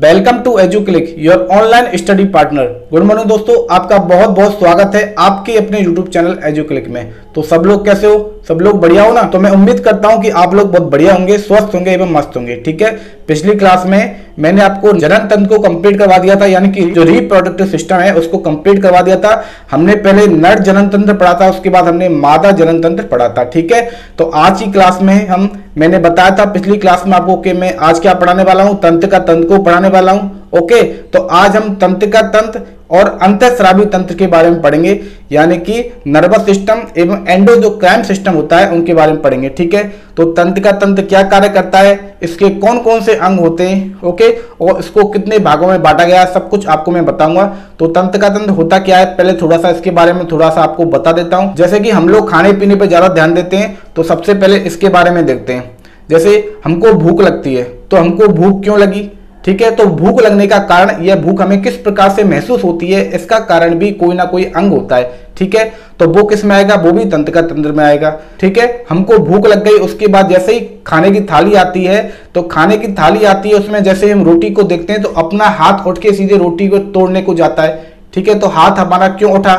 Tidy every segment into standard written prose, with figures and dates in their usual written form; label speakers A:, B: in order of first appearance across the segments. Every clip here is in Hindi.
A: Welcome to Educlick your online study partner. Good morning दोस्तों, आपका बहुत बहुत स्वागत है आपके अपने यूट्यूब चैनल एजुक्लिक में। तो सब लोग कैसे हो? सब लोग बढ़िया हो ना? तो मैं उम्मीद करता हूं कि आप लोग बहुत बढ़िया होंगे, स्वस्थ होंगे एवं मस्त होंगे। ठीक है, पिछली क्लास में मैंने आपको जनन तंत्र को कंप्लीट करवा दिया था, यानी कि जो रिप्रोडक्टिव सिस्टम है उसको कंप्लीट करवा दिया था। हमने पहले नर जनन तंत्र पढ़ा था, उसके बाद हमने मादा जनन तंत्र पढ़ा था। ठीक है, तो आज की क्लास में मैंने बताया था पिछली क्लास में आपको कि मैं आज क्या पढ़ाने वाला हूं, तंत्र का तंत्र को पढ़ाने वाला हूं। ओके, तो आज हम तंत्र का तंत्र और अंतःस्रावी तंत्र के बारे में पढ़ेंगे, यानी कि नर्वस सिस्टम एवं एंडोक्राइन सिस्टम होता है उनके बारे में पढ़ेंगे। ठीक है, तो तंत्र का तंत्र क्या कार्य करता है, इसके कौन कौन से अंग होते हैं, ओके, और इसको कितने भागों में बांटा गया है, सब कुछ आपको मैं बताऊंगा। तो तंत्र का तंत्र होता क्या है, पहले थोड़ा सा इसके बारे में थोड़ा सा आपको बता देता हूं। जैसे कि हम लोग खाने पीने पर ज्यादा ध्यान देते हैं, तो सबसे पहले इसके बारे में देखते हैं। जैसे हमको भूख लगती है, तो हमको भूख क्यों लगी? ठीक है, तो भूख लगने का कारण, यह भूख हमें किस प्रकार से महसूस होती है, इसका कारण भी कोई ना कोई अंग होता है। ठीक है, तो वो किस में आएगा? वो भी तंत्र का तंत्र में आएगा। ठीक है, हमको भूख लग गई, उसके बाद जैसे ही खाने की थाली आती है, तो खाने की थाली आती है, उसमें जैसे हम रोटी को देखते हैं तो अपना हाथ उठ के सीधे रोटी को तोड़ने को जाता है। ठीक है, तो हाथ हमारा क्यों उठा?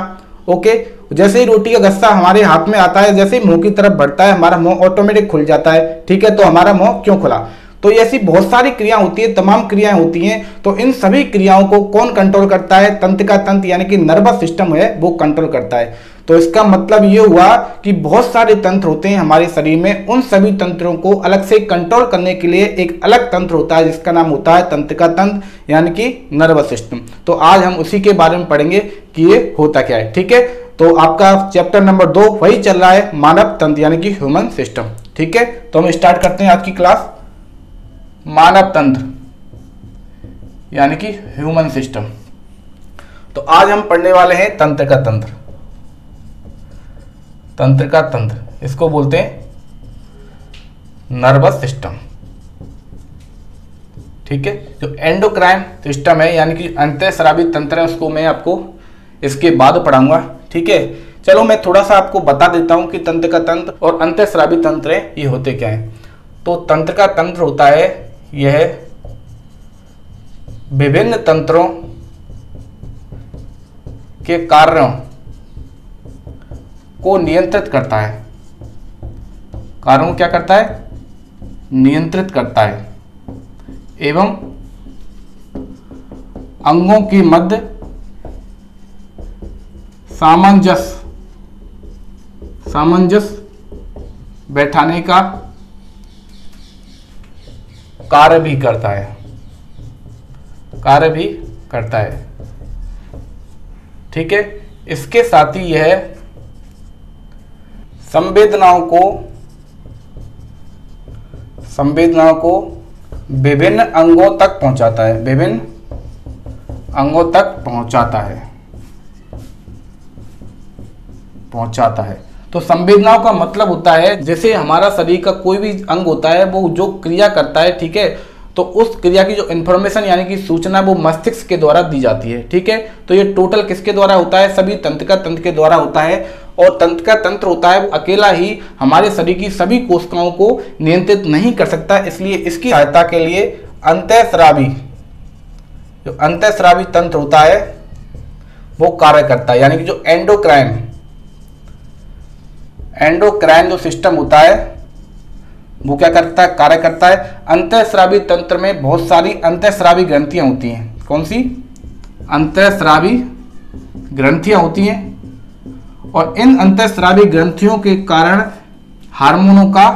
A: ओके, जैसे ही रोटी का गस्सा हमारे हाथ में आता है, जैसे ही मुंह की तरफ बढ़ता है, हमारा मुंह ऑटोमेटिक खुल जाता है। ठीक है, तो हमारा मुंह क्यों खुला? तो ऐसी बहुत सारी क्रिया होती है, तमाम क्रियाएं होती हैं। तो इन सभी क्रियाओं को कौन कंट्रोल करता है? तंत्र का तंत्र यानी कि नर्वस सिस्टम है वो कंट्रोल करता है। तो इसका मतलब ये हुआ कि बहुत सारे तंत्र होते हैं हमारे शरीर में, उन सभी तंत्रों को अलग से कंट्रोल करने के लिए एक अलग तंत्र होता है जिसका नाम होता है तंत्र का तंत्र यानी कि नर्वस सिस्टम। तो आज हम उसी के बारे में पढ़ेंगे कि ये होता क्या है। ठीक है, तो आपका चैप्टर नंबर 2 वही चल रहा है, मानव तंत्र यानी कि ह्यूमन सिस्टम। ठीक है, तो हम स्टार्ट करते हैं आज की क्लास। मानव तंत्र यानी कि ह्यूमन सिस्टम। तो आज हम पढ़ने वाले हैं तंत्र का तंत्र। तंत्र का तंत्र, इसको बोलते हैं नर्वस सिस्टम। ठीक है, जो एंडोक्राइन सिस्टम है यानी कि अंतःस्रावी तंत्र है, उसको मैं आपको इसके बाद पढ़ाऊंगा। ठीक है, चलो मैं थोड़ा सा आपको बता देता हूं कि तंत्र का तंत्र और अंतःस्रावी तंत्र है ये होते क्या है। तो तंत्र का तंत्र होता है, यह विभिन्न तंत्रों के कार्यों को नियंत्रित करता है। कार्यों को क्या करता है? नियंत्रित करता है एवं अंगों के मध्य सामंजस्य बैठाने का कार्य भी करता है। ठीक है, इसके साथ ही यह संवेदनाओं को विभिन्न अंगों तक पहुंचाता है। तो संवेदनाओं का मतलब होता है जैसे हमारा शरीर का कोई भी अंग होता है वो जो क्रिया करता है, ठीक है, तो उस क्रिया की जो इन्फॉर्मेशन यानी कि सूचना वो मस्तिष्क के द्वारा दी जाती है। ठीक है, तो ये टोटल किसके द्वारा होता है? सभी तंत्र का तंत्र के द्वारा होता है। और तंत्र का तंत्र होता है वो अकेला ही हमारे शरीर की सभी कोशिकाओं को नियंत्रित नहीं कर सकता, इसलिए इसकी सहायता के लिए अंतःस्रावी तंत्र होता है वो कार्य करता है, यानी कि जो एंडोक्राइन जो सिस्टम होता है वो क्या करता है? कार्य करता है। अंतःस्रावी तंत्र में बहुत सारी अंतःस्रावी ग्रंथियां होती हैं। कौन सी? अंतःस्रावी ग्रंथियां होती हैं, और इन अंतःस्रावी ग्रंथियों के कारण हार्मोनों का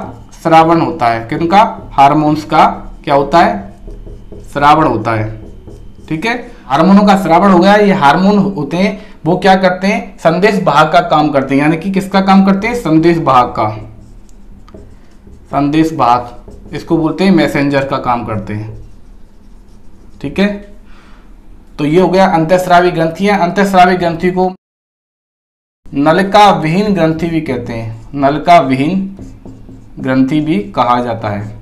A: स्रावन होता है। किनका? हार्मोन्स का क्या होता है? स्रावन होता है। ठीक है, हार्मोनों का स्रावन हो गया। ये हार्मोन होते हैं वो क्या करते हैं? संदेश वाहक का काम करते हैं, यानी कि किसका काम करते हैं? संदेश वाहक का। संदेश वाहक, इसको बोलते हैं मैसेंजर का काम करते हैं। ठीक है, तो ये हो गया अंतःस्रावी ग्रंथियां। अंतःस्रावी ग्रंथि को नलिका विहीन ग्रंथि भी कहते हैं, नलिका विहीन ग्रंथि भी कहा जाता है।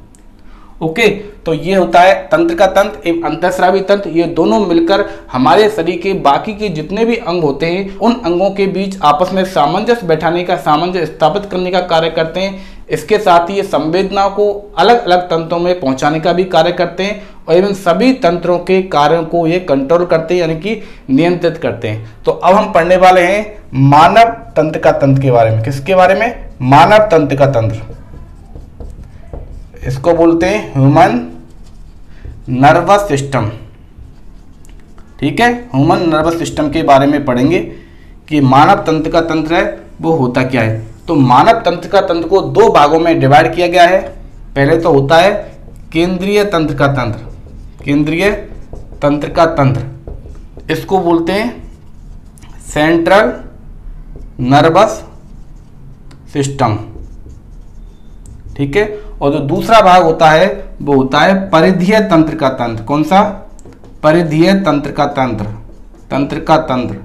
A: ओके, तो ये होता है तंत्र का तंत्र एवं अंतःस्रावी तंत्र। ये दोनों मिलकर हमारे शरीर के बाकी के जितने भी अंग होते हैं उन अंगों के बीच आपस में सामंजस्य बैठाने का, सामंजस्य स्थापित करने का कार्य करते हैं। इसके साथ ही ये संवेदनाओं को अलग अलग तंत्रों में पहुंचाने का भी कार्य करते हैं और इन सभी तंत्रों के कार्यों को ये कंट्रोल करते हैं यानी कि नियंत्रित करते हैं। तो अब हम पढ़ने वाले हैं मानव तंत्र का तंत्र के बारे में। किसके बारे में? मानव तंत्र का तंत्र। इसको बोलते हैं ह्यूमन नर्वस सिस्टम। ठीक है, ह्यूमन नर्वस सिस्टम के बारे में पढ़ेंगे कि मानव तंत्र का तंत्र है वो होता क्या है। तो मानव तंत्र का तंत्र को दो भागों में डिवाइड किया गया है। पहले तो होता है केंद्रीय तंत्र का तंत्र। केंद्रीय तंत्र का तंत्र इसको बोलते हैं सेंट्रल नर्वस सिस्टम। ठीक है, और जो दूसरा भाग होता है वो होता है परिधीय तंत्र का तंत्र। कौन सा? परिधीय तंत्र का तंत्र। तंत्र का तंत्र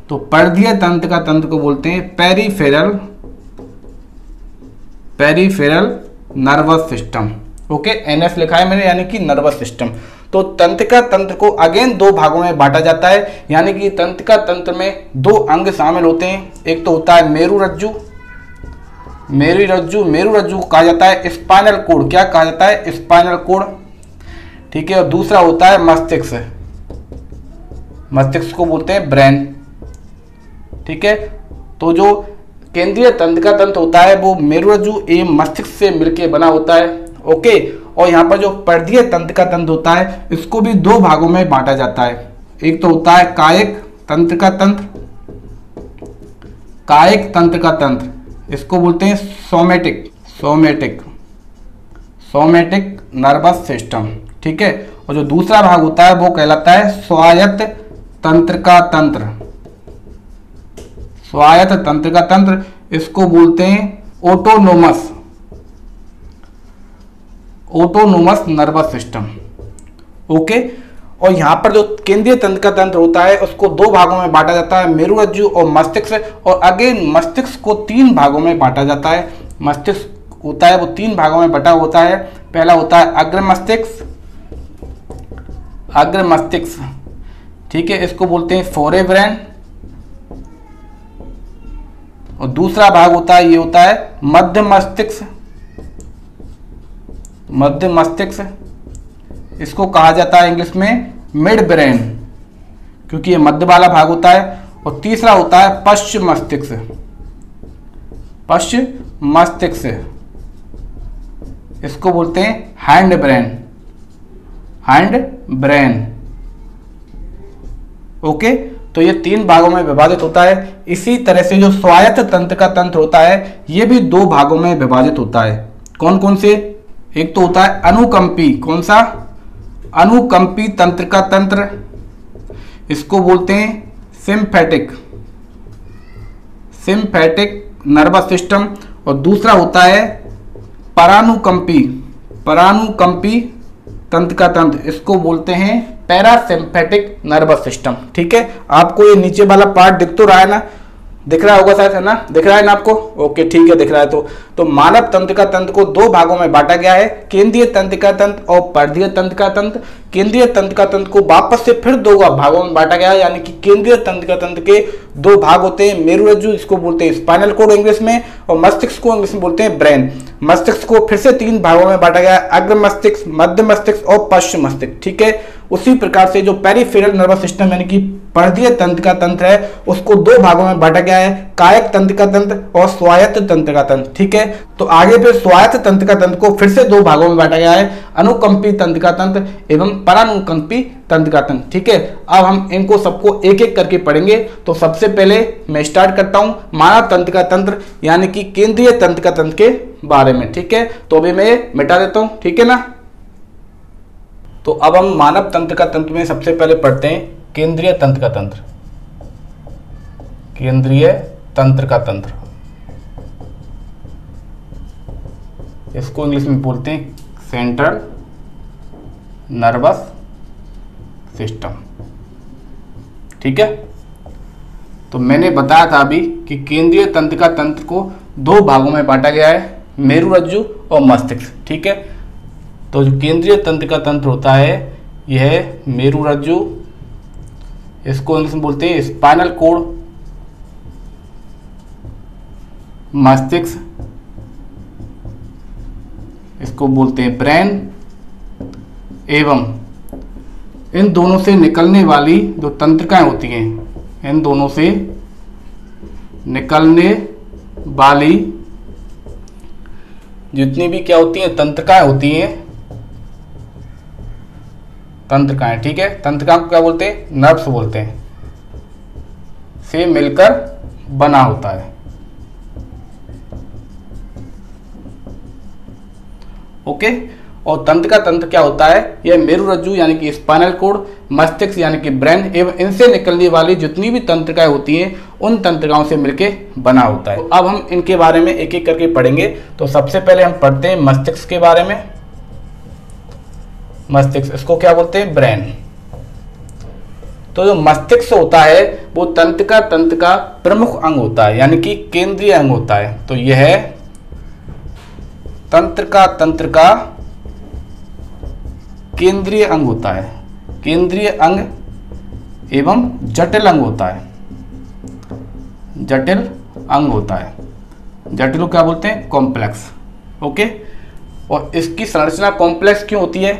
A: तो परिधीय तंत्र का तंत्र को बोलते हैं peripheral nervous system. Okay, NS लिखा है मैंने, यानी कि नर्वस सिस्टम। तो तंत्र का तंत्र को अगेन दो भागों में बांटा जाता है, यानी कि तंत्र का तंत्र में दो अंग शामिल होते हैं। एक तो होता है मेरुरज्जु। मेरुरज्जु को कहा जाता है स्पाइनल कोड। क्या कहा जाता है? Spinal cord. ठीक है, और दूसरा होता है मस्तिष्क। मस्तिष्क को बोलते हैं ब्रेन। ठीक है, तो जो केंद्रीय तंत्र का तंत्र होता है वो मेरुरज्जु एवं मस्तिष्क से मिलकर बना होता है। ओके, और यहाँ पर जो परिधीय तंत्र का तंत्र होता है इसको भी दो भागों में बांटा जाता है। एक तो होता है कायिक तंत्र का तंत्र। कायिक तंत्र का तंत्र इसको बोलते हैं सोमेटिक नर्वस सिस्टम। ठीक है, और जो दूसरा भाग होता है वो कहलाता है स्वायत्त तंत्र का तंत्र। स्वायत्त तंत्र का तंत्र इसको बोलते हैं ऑटोनोमस नर्वस सिस्टम। ओके, और यहाँ पर जो केंद्रीय तंत्र का तंत्र होता है उसको दो भागों में बांटा जाता है, मेरुरज्जु और मस्तिष्क। और अगेन मस्तिष्क को तीन भागों में बांटा जाता है। मस्तिष्क होता है वो तीन भागों में बटा होता है। पहला होता है अग्र मस्तिष्क। ठीक है, इसको बोलते हैं फोरेब्रेन। और दूसरा भाग होता है, ये होता है मध्य मस्तिष्क। इसको कहा जाता है इंग्लिश में मिड ब्रेन, क्योंकि ये मध्य वाला भाग होता है। और तीसरा होता है पश्च मस्तिष्क। इसको बोलते हैं हैंड ब्रेन। ओके, तो ये तीन भागों में विभाजित होता है। इसी तरह से जो स्वायत्त तंत्र का तंत्र होता है ये भी दो भागों में विभाजित होता है। कौन कौन से? एक तो होता है अनुकंपी। कौन सा? अनुकंपी तंत्र का तंत्र। इसको बोलते हैं सिम्फेटिक नर्वस सिस्टम। और दूसरा होता है परानुकंपी तंत्र का तंत्र। इसको बोलते हैं पैरासिम्पैथिक नर्वस सिस्टम। ठीक है, आपको ये नीचे वाला पार्ट दिख तो रहा है ना? दिख रहा होगा शायद, है ना? दिख रहा है ना आपको? ओके, ठीक है, दिख रहा है। तो मानव तंत्र का तंत्र को दो भागों में बांटा गया है, केंद्रीय तंत्र का तंत्र और परिधीय तंत्र का तंत्र। केंद्रीय तंत्र का तंत्र को वापस से फिर दो भागों में बांटा गया है, यानी कि केंद्रीय तंत्र का तंत्र के दो भाग होते हैं, मेरुरज्जु इसको बोलते हैं स्पाइनल कोड इंग्लिश में, और मस्तिष्क को इंग्लिश में बोलते हैं ब्रेन। मस्तिष्क को फिर से तीन भागों में बांटा गया है, अग्र मस्तिष्क, मध्य मस्तिष्क और पश्चिम मस्तिष्क। ठीक है, उसी प्रकार से जो पेरिफेरल नर्वस सिस्टम यानी कि परिधीय तंत्र का तंत्र है उसको दो भागों में बांटा गया है, कायिक तंत्र का तंत्र और स्वायत्त तंत्र का तंत्र। ठीक है, तो आगे फिर स्वायत्त तंत्र का तंत्र को फिर से दो भागों में बांटा गया है, अनुकंपी तंत्र का तंत्र एवं परानुकंपी तंत्र का तंत्र। ठीक है, अब हम इनको सबको एक एक करके पढ़ेंगे। तो सबसे पहले मैं स्टार्ट करता हूं मानव तंत्र का तंत्र यानी कि केंद्रीय तंत्र का तंत्र के बारे में। ठीक है, तो अभी मैं मिटा देता हूं। ठीक है ना? तो अब हम मानव तंत्र का तंत्र में सबसे पहले पढ़ते हैं केंद्रीय तंत्र का तंत्र। केंद्रीय तंत्र का तंत्र इसको इंग्लिश में बोलते हैं सेंट्रल नर्वस सिस्टम। ठीक है, तो मैंने बताया था अभी कि केंद्रीय तंत्र का तंत्र को दो भागों में बांटा गया है, मेरुरज्जु और मस्तिष्क। ठीक है, तो जो केंद्रीय तंत्र का तंत्र होता है यह मेरुरज्जु, इसको इंग्लिश में बोलते हैं स्पाइनल कोड, मस्तिष्क इसको बोलते हैं ब्रेन, एवं इन दोनों से निकलने वाली जो तंत्रिकाएं होती हैं, इन दोनों से निकलने वाली जितनी भी क्या होती हैं तंत्रिकाएं होती हैं, तंत्रिकाएं, ठीक है, तंत्रिका को क्या बोलते हैं, नर्व्स बोलते हैं, से मिलकर बना होता है। ओके, और तंत्रिका तंत्र क्या होता है, यह मेरुरज्जु यानी कि स्पाइनल कोड, मस्तिष्क यानी कि ब्रेन एवं इनसे निकलने वाली जितनी भी तंत्रिकाएं होती हैं उन तंत्रिकाओं से मिलके बना होता है। तो अब हम इनके बारे में एक एक करके पढ़ेंगे। तो सबसे पहले हम पढ़ते हैं मस्तिष्क के बारे में। मस्तिष्क, इसको क्या बोलते हैं, ब्रेन। तो जो मस्तिष्क होता है वो तंत्रिका तंत्र का प्रमुख अंग होता है, यानी कि केंद्रीय अंग होता है। तो यह तंत्रिका तंत्र का केंद्रीय अंग होता है, केंद्रीय अंग एवं जटिल अंग होता है, जटिल अंग होता है। जटिल को क्या बोलते हैं, कॉम्प्लेक्स। ओके, और इसकी संरचना कॉम्प्लेक्स क्यों होती है,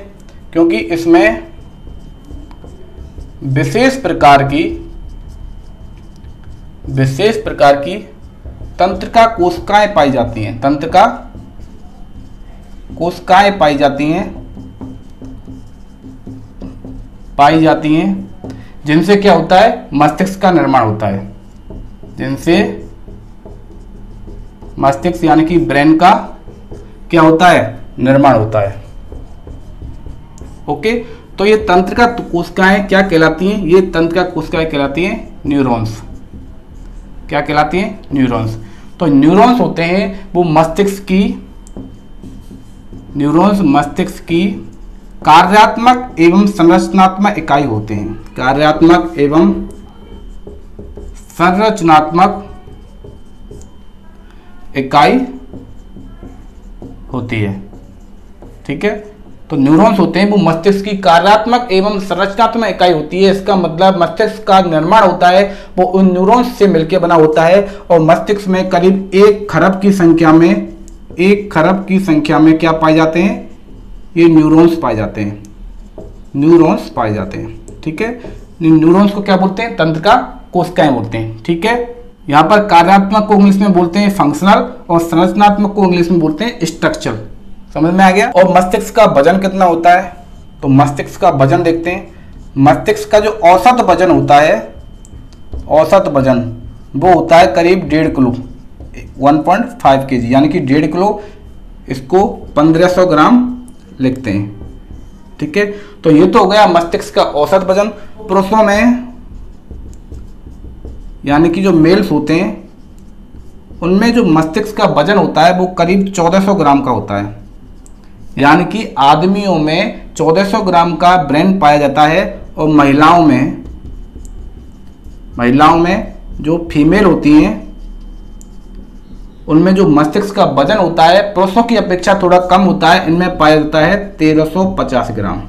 A: क्योंकि इसमें विशेष प्रकार की तंत्रिका कोशिकाएं पाई जाती हैं, तंत्रिका कोशिकाएं पाई जाती हैं जिनसे क्या होता है, मस्तिष्क का निर्माण होता है, जिनसे मस्तिष्क यानी कि ब्रेन का क्या होता है, निर्माण होता है। ओके, तो ये तंत्रिका कोशिकाएं क्या कहलाती हैं, ये तंत्रिका कोशिकाएं कहलाती हैं न्यूरॉन्स। क्या कहलाती हैं, न्यूरॉन्स। तो न्यूरॉन्स होते हैं वो न्यूरॉन्स मस्तिष्क की कार्यात्मक एवं संरचनात्मक इकाई होते हैं, कार्यात्मक एवं संरचनात्मक इकाई होती है। ठीक है, तो न्यूरॉन्स होते हैं वो मस्तिष्क की कार्यात्मक एवं संरचनात्मक इकाई होती है। इसका मतलब मस्तिष्क का निर्माण होता है वो उन न्यूरॉन्स से मिलकर बना होता है। और मस्तिष्क में करीब 1 खरब की संख्या में क्या पाए जाते हैं, ये न्यूरॉन्स पाए जाते हैं, न्यूरॉन्स पाए जाते हैं। ठीक है, न्यूरॉन्स को क्या बोलते हैं, तंत्रिका कोशिकाएं बोलते हैं। ठीक है, यहाँ पर कार्यात्मक को इंग्लिश में बोलते हैं फंक्शनल और संरचनात्मक को इंग्लिश में बोलते हैं स्ट्रक्चरल। समझ में आ गया। और मस्तिष्क का वजन कितना होता है, तो मस्तिष्क का वजन देखते हैं। मस्तिष्क का जो औसत वजन होता है, औसत वजन वो होता है करीब 1.5 किलो, 1.5 kg, यानी कि 1.5 किलो, इसको 1500 ग्राम लिखते हैं। ठीक है, तो ये तो हो गया मस्तिष्क का औसत वजन। पुरुषों में यानी कि जो मेल्स होते हैं उनमें जो मस्तिष्क का वजन होता है वो करीब 1400 ग्राम का होता है, यानी कि आदमियों में 1400 ग्राम का ब्रेन पाया जाता है। और महिलाओं में जो फीमेल होती हैं उनमें जो मस्तिष्क का वजन होता है पुरुषों की अपेक्षा थोड़ा कम होता है, इनमें पाया जाता है 1350 ग्राम,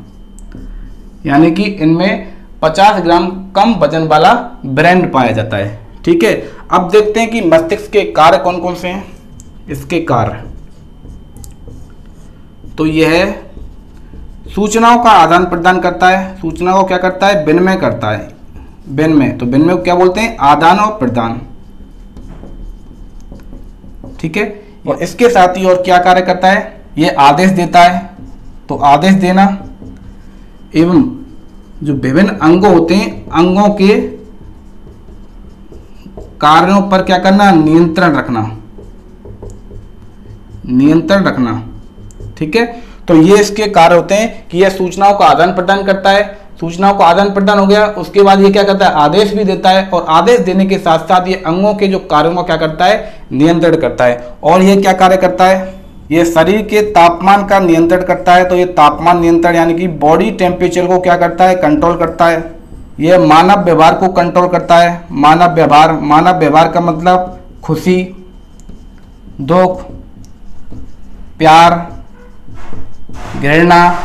A: यानी कि इनमें 50 ग्राम कम वजन वाला ब्रेन पाया जाता है। ठीक है, अब देखते हैं कि मस्तिष्क के कार्य कौन कौन से हैं। इसके कार्य, तो यह सूचनाओं का आदान प्रदान करता है, सूचनाओं को क्या करता है, विनिमय करता है, विनिमय। तो विनिमय को क्या बोलते हैं, आदान और प्रदान। ठीक है, और इसके साथ ही और क्या कार्य करता है, यह आदेश देता है। तो आदेश देना एवं जो विभिन्न अंगों होते हैं, अंगों के कार्यों पर क्या करना, नियंत्रण रखना। ठीक है, तो ये इसके कार्य होते हैं कि यह सूचनाओं का आदान प्रदान करता है। सूचनाओं का आदान प्रदान हो गया, उसके बाद ये क्या करता है, आदेश भी देता है। और आदेश देने के साथ साथ ये अंगों के जो कार्यों को क्या करता है, नियंत्रण करता है। और ये क्या कार्य करता है, ये शरीर के तापमान का नियंत्रण करता है। तो ये तापमान नियंत्रण यानी कि बॉडी टेम्परेचर को क्या करता है, कंट्रोल करता है। यह मानव व्यवहार को कंट्रोल करता है। मानव व्यवहार का मतलब खुशी, दुख, प्यार, घृणा।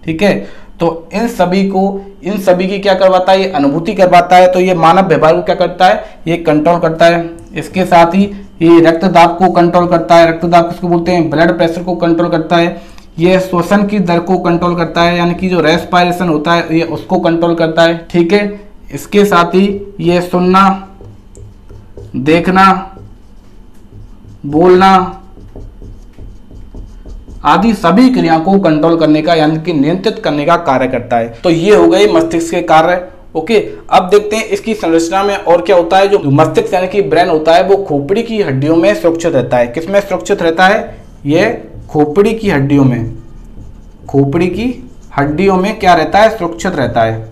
A: ठीक है, तो इन सभी की क्या करवाता है, ये अनुभूति करवाता है। तो ये मानव व्यवहार को क्या करता है, ये कंट्रोल करता है। इसके साथ ही ये रक्तदाब को कंट्रोल करता है। रक्तदाब किसको बोलते हैं, ब्लड प्रेशर को कंट्रोल करता है। ये श्वसन की दर को कंट्रोल करता है, यानी कि जो रेस्पिरेशन होता है ये उसको कंट्रोल करता है। ठीक है, इसके साथ ही ये सुनना, देखना, बोलना आदि सभी क्रियाओं को कंट्रोल करने का यानी कि नियंत्रित करने का कार्य करता है। तो ये हो गए मस्तिष्क के कार्य। ओके, अब देखते हैं इसकी संरचना में और क्या होता है। जो मस्तिष्क यानी कि ब्रेन होता है वो खोपड़ी की हड्डियों में सुरक्षित रहता है। किसमें सुरक्षित रहता है, ये खोपड़ी की हड्डियों में, खोपड़ी की हड्डियों में क्या रहता है, सुरक्षित रहता है।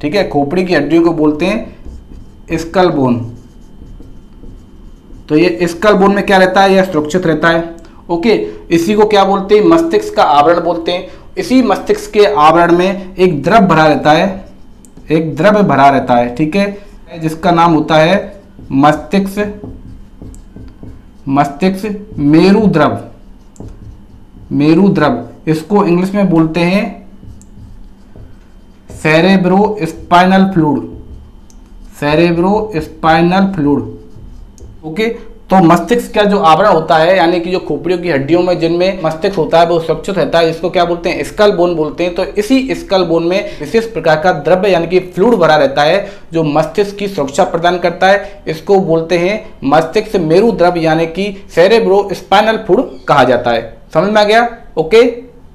A: ठीक है, खोपड़ी की हड्डियों को बोलते हैं स्कल बोन। तो ये स्कल बोन में क्या रहता है, यह सुरक्षित रहता है। ओके, इसी को क्या बोलते हैं, मस्तिष्क का आवरण बोलते हैं। इसी मस्तिष्क के आवरण में एक द्रव भरा रहता है, एक द्रव भरा रहता है। ठीक है, जिसका नाम होता है मस्तिष्क मेरु द्रव। मेरु द्रव, इसको इंग्लिश में बोलते हैं cerebrospinal fluid, cerebrospinal fluid. Okay, तो मस्तिष्क का जो आवरण होता है यानी कि जो खोपड़ियों की हड्डियों में जिनमें मस्तिष्क होता है वो सुरक्षित रहता है, इसको क्या बोलते हैं, स्कल बोन बोलते हैं। तो इसी स्कल बोन में विशेष प्रकार का द्रव्य यानी कि फ्लूइड भरा रहता है जो मस्तिष्क की सुरक्षा प्रदान करता है। इसको बोलते हैं मस्तिष्क मेरु द्रव यानी कि सेरेब्रोस्पाइनल फ्लूइड कहा जाता है। समझ में आ गया। ओके,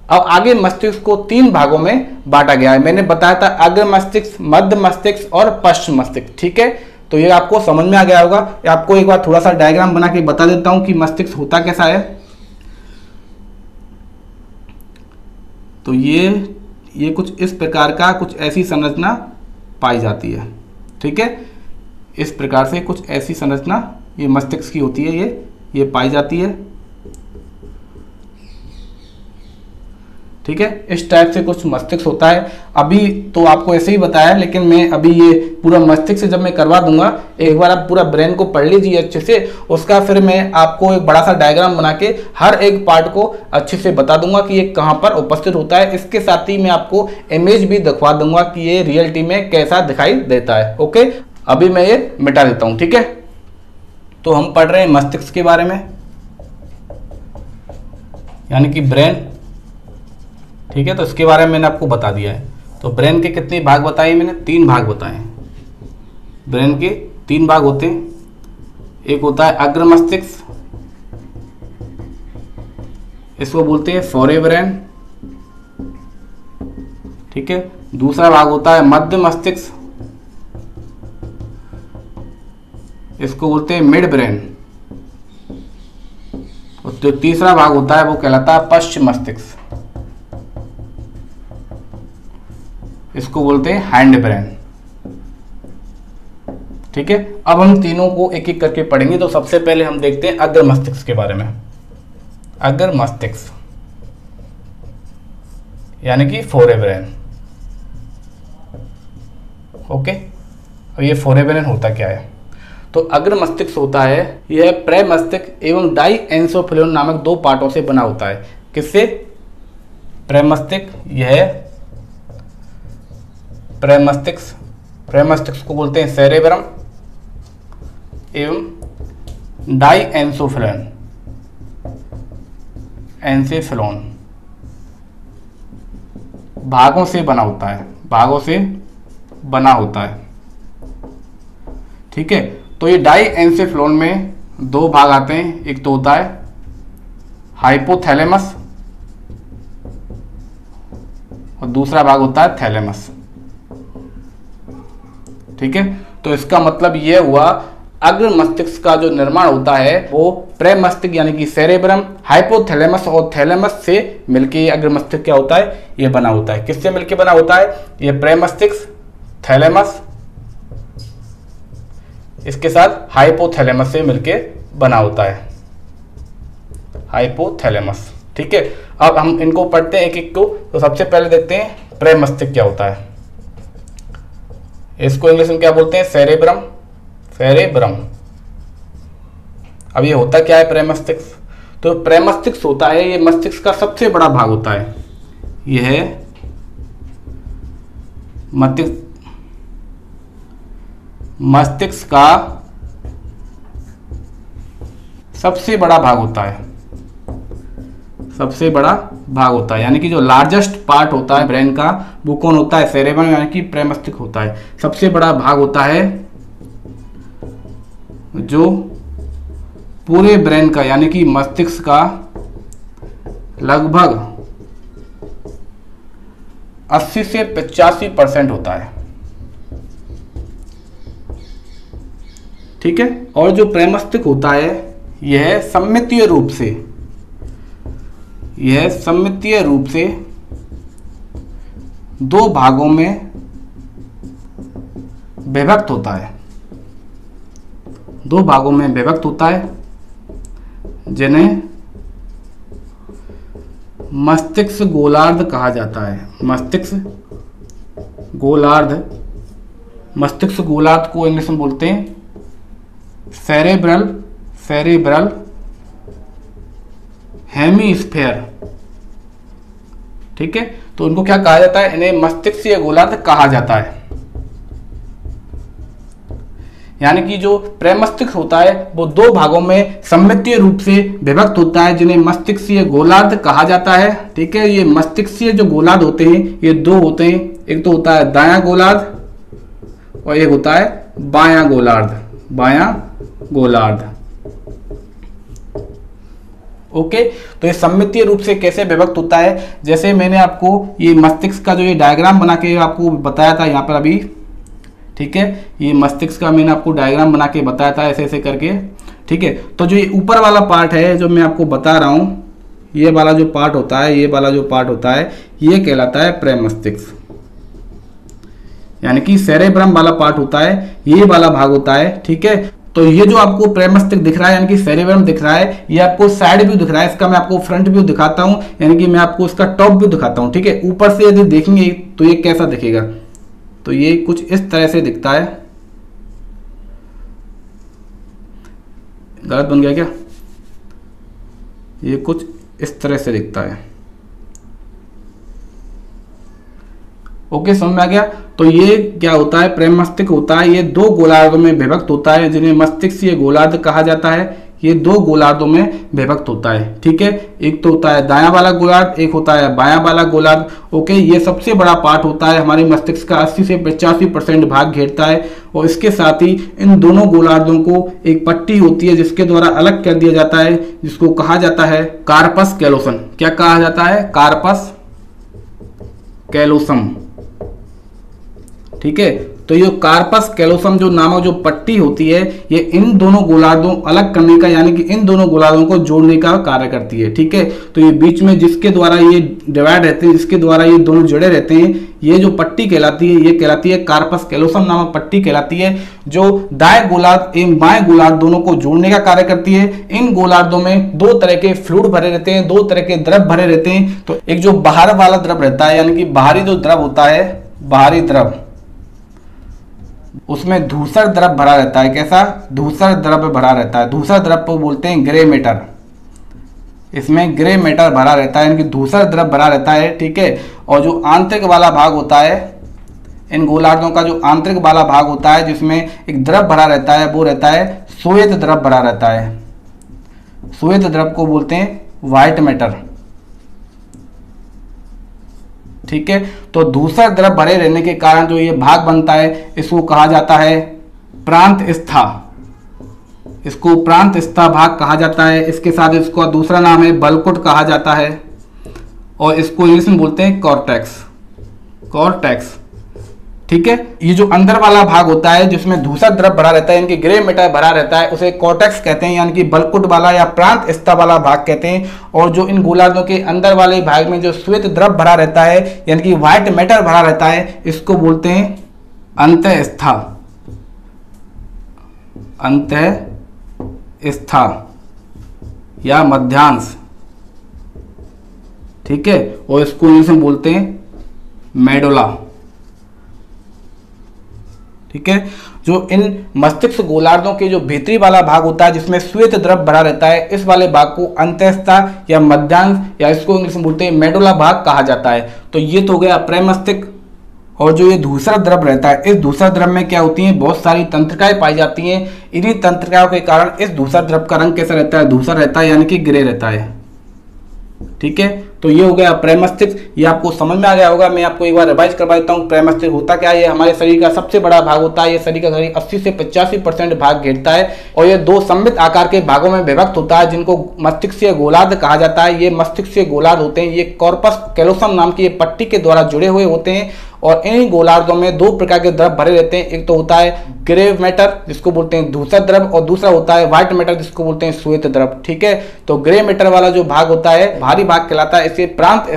A: अब आगे मस्तिष्क को 3 भागों में बांटा गया है। मैंने बताया था अग्र मस्तिष्क, मध्य मस्तिष्क और पश्चिम मस्तिष्क। ठीक है, तो ये आपको समझ में आ गया होगा। आपको एक बार थोड़ा सा डायग्राम बना के बता देता हूं कि मस्तिष्क होता कैसा है। तो ये कुछ इस प्रकार का, कुछ ऐसी संरचना पाई जाती है। ठीक है, इस प्रकार से कुछ ऐसी संरचना ये मस्तिष्क की होती है, ये पाई जाती है। ठीक है, इस टाइप से कुछ मस्तिष्क होता है। अभी तो आपको ऐसे ही बताया, लेकिन मैं अभी ये पूरा मस्तिष्क से जब मैं करवा दूंगा, एक बार आप पूरा ब्रेन को पढ़ लीजिए अच्छे से, उसका फिर मैं आपको एक बड़ा सा डायग्राम बना के हर एक पार्ट को अच्छे से बता दूंगा कि ये कहाँ पर उपस्थित होता है। इसके साथ ही मैं आपको इमेज भी दिखवा दूंगा कि ये रियलिटी में कैसा दिखाई देता है। ओके, अभी मैं ये मिटा देता हूँ। ठीक है, तो हम पढ़ रहे हैं मस्तिष्क के बारे में, यानी कि ब्रेन। ठीक है, तो इसके बारे में मैंने आपको बता दिया है। तो ब्रेन के कितने भाग बताए मैंने, 3 भाग बताए। ब्रेन के 3 भाग होते हैं। एक होता है अग्र मस्तिष्क, इसको बोलते हैं फोरेब्रेन। ठीक है, दूसरा भाग होता है मध्य मस्तिष्क, इसको बोलते हैं मिड ब्रेन। और जो तीसरा भाग होता है वो कहलाता है पश्चिम मस्तिष्क, इसको बोलते हैं हैंड ब्रेन। ठीक है, अब हम तीनों को एक एक करके पढ़ेंगे। तो सबसे पहले हम देखते हैं अग्र मस्तिष्क के बारे में। अग्र मस्तिष्क यानी कि फोरेब्रेन। ओके, अब ये फोरेब्रेन होता क्या है। तो अग्र मस्तिष्क होता है, यह प्रेमस्तिष्क एवं डाइएंसोफ्लोन नामक 2 पार्टों से बना होता है। किससे, प्रेमस्तिष्क, यह प्रेमस्तिष्क को बोलते हैं सेरेब्रम एवं डाइएंसोफ्लोन, एंसेफ्लोन भागों से बना होता है, भागों से बना होता है। ठीक है, तो ये डाइएंसेफ्लोन में 2 भाग आते हैं। एक तो होता है हाइपोथैलेमस और दूसरा भाग होता है थैलेमस। ठीक है, तो इसका मतलब यह हुआ अग्र मस्तिष्क का जो निर्माण होता है वो प्रेमस्तिष्क यानी कि सेरेब्रम, हाइपोथैलेमस और थैलेमस से मिलके अग्र मस्तिष्क क्या होता है, ये बना होता है। किससे मिलके बना होता है, ये प्रेमस्तिष्क, थैलेमस, इसके साथ हाइपोथैलेमस से मिलके बना होता है, हाइपोथैलेमस। ठीक है, अब हम इनको पढ़ते हैं एक एक को। तो सबसे पहले देखते हैं प्रेमस्तिष्क क्या होता है। इसको इंग्लिश में क्या बोलते हैं, सेरेब्रम, सेरेब्रम। अब ये होता क्या है प्रेमस्तिष्क। तो प्रेमस्तिष्क होता है, ये मस्तिष्क का सबसे बड़ा भाग होता है। यह मस्तिष्क का सबसे बड़ा भाग होता है, सबसे बड़ा भाग होता है, यानी कि जो लार्जेस्ट पार्ट होता है ब्रेन का वो कौन होता है, सेरेब्रम यानी कि प्रमस्तिष्क होता है। सबसे बड़ा भाग होता है जो पूरे ब्रेन का यानी कि मस्तिष्क का लगभग 80 से 85% होता है। ठीक है। और जो प्रमस्तिष्क होता है यह सममितीय रूप से दो भागों में विभक्त होता है, दो भागों में विभक्त होता है जिन्हें मस्तिष्क गोलार्ध कहा जाता है। मस्तिष्क गोलार्ध को इंग्लिश में बोलते हैं सेरेब्रल हेमीस्फेयर। ठीक है। तो उनको क्या कहा जाता है, इन्हें मस्तिष्कीय गोलार्ध कहा जाता है। यानी कि जो प्रमस्तिष्क होता है वो दो भागों में सममितीय रूप से विभक्त होता है जिन्हें मस्तिष्कीय गोलार्ध कहा जाता है। ठीक है। ये मस्तिष्कीय जो गोलार्ध होते हैं ये दो होते हैं, एक तो होता है दायां गोलार्ध और एक होता है बायां गोलार्ध। ओके। तो ये सममितीय रूप से कैसे विभक्त होता है, जैसे मैंने आपको ये मस्तिष्क का जो ये डायग्राम बना के आपको बताया था यहाँ पर अभी। ठीक है। ये मस्तिष्क का मैंने आपको डायग्राम बना के बताया था ऐसे ऐसे करके। ठीक है। तो जो ये ऊपर वाला पार्ट है जो मैं आपको बता रहा हूं, ये वाला जो पार्ट होता है, ये कहलाता है प्रमस्तिष्क, यानी कि सेरेब्रम वाला पार्ट होता है, ये वाला भाग होता है। ठीक है। तो ये जो आपको प्रमस्तिष्क दिख रहा है यानी कि सेरेब्रम दिख रहा है, ये आपको साइड व्यू दिख रहा है, इसका मैं आपको फ्रंट व्यू दिखाता हूं, यानी कि मैं आपको इसका टॉप व्यू दिखाता हूं। ठीक है। ऊपर से यदि देखेंगे तो ये कैसा दिखेगा, तो ये कुछ इस तरह से दिखता है। गलत बन गया क्या, ये कुछ इस तरह से दिखता है। ओके, समझ में आ गया। तो ये क्या होता है, प्रमस्तिष्क होता है, ये दो गोलार्धों में विभक्त होता है जिन्हें मस्तिष्कीय गोलार्ध कहा जाता है। ये दो गोलार्धों में विभक्त होता है। ठीक है। एक तो होता है दायां वाला गोलार्ध, एक होता है बायां वाला गोलार्ध। ओके। ये सबसे बड़ा पार्ट होता है, हमारे मस्तिष्क का 80 से 85% भाग घेरता है। और इसके साथ ही इन दोनों गोलार्धों को एक पट्टी होती है जिसके द्वारा अलग कर दिया जाता है, जिसको कहा जाता है कार्पस कैलोसम। क्या कहा जाता है, कार्पस कैलोसम। ठीक है। तो ये कार्पस कैलोसम जो नामक जो पट्टी होती है ये इन दोनों गोलार्धों अलग करने का यानी कि इन दोनों गोलार्धों को जोड़ने का कार्य करती है। ठीक है। तो ये बीच में जिसके द्वारा ये डिवाइड रहते हैं, जिसके द्वारा ये दोनों जुड़े रहते हैं, ये जो पट्टी कहलाती है ये कहलाती है कार्पस कैलोसम नामक पट्टी कहलाती है, जो दाएं गोलार्ध एवं बाएं गोलार्ध दोनों को जोड़ने का कार्य करती है। इन गोलार्धों में दो तरह के फ्लूइड भरे रहते हैं, दो तरह के द्रव भरे रहते हैं। तो एक जो बाहर वाला द्रव रहता है यानी कि बाहरी जो द्रव होता है, बाहरी द्रव, उसमें धूसर द्रव भरा रहता है। कैसा, धूसर द्रव भरा रहता है। धूसर द्रव को बोलते हैं ग्रे मैटर। इसमें ग्रे मैटर भरा रहता है यानी कि धूसर द्रव भरा रहता है। ठीक है। और जो आंतरिक वाला भाग होता है, इन गोलार्धों का जो आंतरिक वाला भाग होता है जिसमें एक द्रव भरा रहता है, वो रहता है श्वेत द्रव भरा रहता है। श्वेत द्रव को बोलते हैं व्हाइट मैटर। ठीक है। तो धूसर द्रव भरे रहने के कारण जो ये भाग बनता है इसको कहा जाता है प्रांत स्था। इसको प्रांत स्था भाग कहा जाता है। इसके साथ इसका दूसरा नाम है बलकुट कहा जाता है और इसको इंग्लिश में बोलते हैं कॉर्टेक्स। ठीक है। ये जो अंदर वाला भाग होता है जिसमें धूसर द्रव भरा रहता है, इनकी ग्रे मैटर भरा रहता है, उसे कॉर्टेक्स कहते हैं यानी कि बलकुट वाला या प्रांत स्था वाला भाग कहते हैं। और जो इन गोलार्धों के अंदर वाले भाग में जो श्वेत द्रव भरा रहता है यानी कि व्हाइट मैटर भरा रहता है, इसको बोलते हैं अंतःस्था या मध्यांश। ठीक है। और इसको इंग्लिश में बोलते हैं मेडुला। ठीक है। जो इन मस्तिष्क गोलार्धों के जो भीतरी वाला भाग होता है जिसमें श्वेत द्रव भरा रहता है, इस वाले भाग को अंतःस्था या मध्यांश या इसको इंग्लिश में बोलते हैं मेडुला भाग कहा जाता है। तो ये तो हो गया प्रमस्तिष्क और जो ये दूसरा द्रव रहता है, इस दूसरा द्रव में क्या होती हैं, बहुत सारी तंत्रिकाएं पाई जाती हैं। इन्हीं तंत्रिकाओं के कारण इस दूसरा द्रव का रंग कैसा रहता है, धूसर रहता है, यानी कि ग्रे रहता है। ठीक है, तो ये हो गया प्रेमस्तिष्क। ये आपको समझ में आ गया होगा। मैं आपको एक बार रिवाइज करवा देता हूँ। प्रेमस्तिष्क होता क्या है, ये हमारे शरीर का सबसे बड़ा भाग होता है। ये शरीर का करीब 80 से 85% भाग घेरता है और ये दो सममित आकार के भागों में विभक्त होता है, जिनको मस्तिष्कीय गोलार्ध कहा जाता है। ये मस्तिष्कीय गोलार्ध होते हैं, ये कॉर्पस कैलोसम नाम की ये पट्टी के द्वारा जुड़े हुए होते हैं और इन गोलार्धों में दो प्रकार के द्रव भरे रहते हैं। एक तो होता है ग्रे मैटर जिसको बोलते हैं धूसर द्रव, और दूसरा होता है व्हाइट मैटर जिसको बोलते हैं श्वेत द्रव। ठीक है, तो ग्रे मैटर वाला जो भाग होता है भारी भाग कहलाता है। इसे प्रांत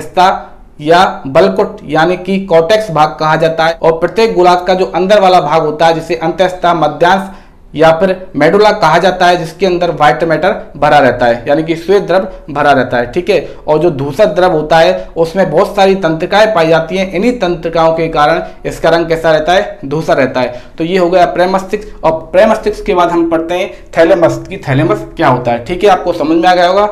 A: या बलकुट यानी कि कॉर्टेक्स भाग कहा जाता है। और प्रत्येक गोलार्ध का जो अंदर वाला भाग होता है जिसे अंतःस्था, मध्यांश या फिर मेडुला कहा जाता है, जिसके अंदर व्हाइट मैटर भरा रहता है, यानी कि श्वेत द्रव भरा रहता है। ठीक है, और जो धूसर द्रव होता है उसमें बहुत सारी तंत्रिकाएं पाई जाती हैं। इन्हीं तंत्रिकाओं के कारण इसका रंग कैसा रहता है, धूसर रहता है। तो ये हो गया प्रेमस्तिष्क। और प्रेमस्तिष्क के बाद हम पढ़ते हैं थैलेमस की थैलेमस क्या होता है। ठीक है, आपको समझ में आ गया होगा।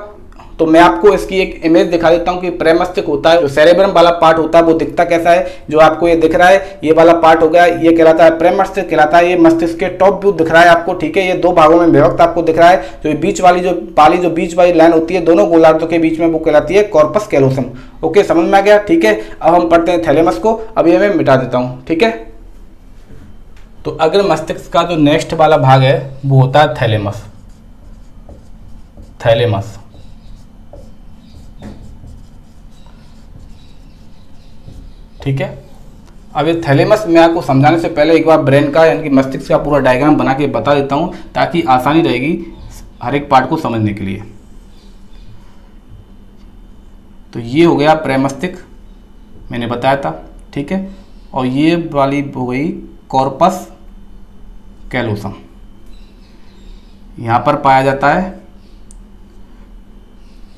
A: तो मैं आपको इसकी एक इमेज दिखा देता हूं कि प्रेमस्तिष्क होता है, जो सेरेब्रम वाला पार्ट होता है वो दिखता कैसा है, जो आपको ये दिख रहा है, ये वाला पार्ट हो गया, ये कहलाता है प्रेमस्तिष्क कहलाता है। ये मस्तिष्क के टॉप व्यू दिख रहा है आपको। ठीक है, ये दो भागों में विभक्त आपको दिख रहा है। जो बीच वाली जो बीच वाली लाइन होती है दोनों गोलार्धों के बीच में, वो कहलाती है कॉर्पस कैलोसम। ओके, समझ में आ गया। ठीक है, अब हम पढ़ते हैं थैलेमस को। अब ये मैं मिटा देता हूँ। ठीक है, तो अगर मस्तिष्क का जो नेक्स्ट वाला भाग है वो होता है थैलेमस। थैलेमस ठीक है, अब ये थैलेमस मैं आपको समझाने से पहले एक बार ब्रेन का यानी कि मस्तिष्क का पूरा डायग्राम बना के बता देता हूं, ताकि आसानी रहेगी हर एक पार्ट को समझने के लिए। तो ये हो गया प्रेमस्तिष्क, मैंने बताया था। ठीक है, और ये वाली हो गई कॉर्पस कैलोसम, यहां पर पाया जाता है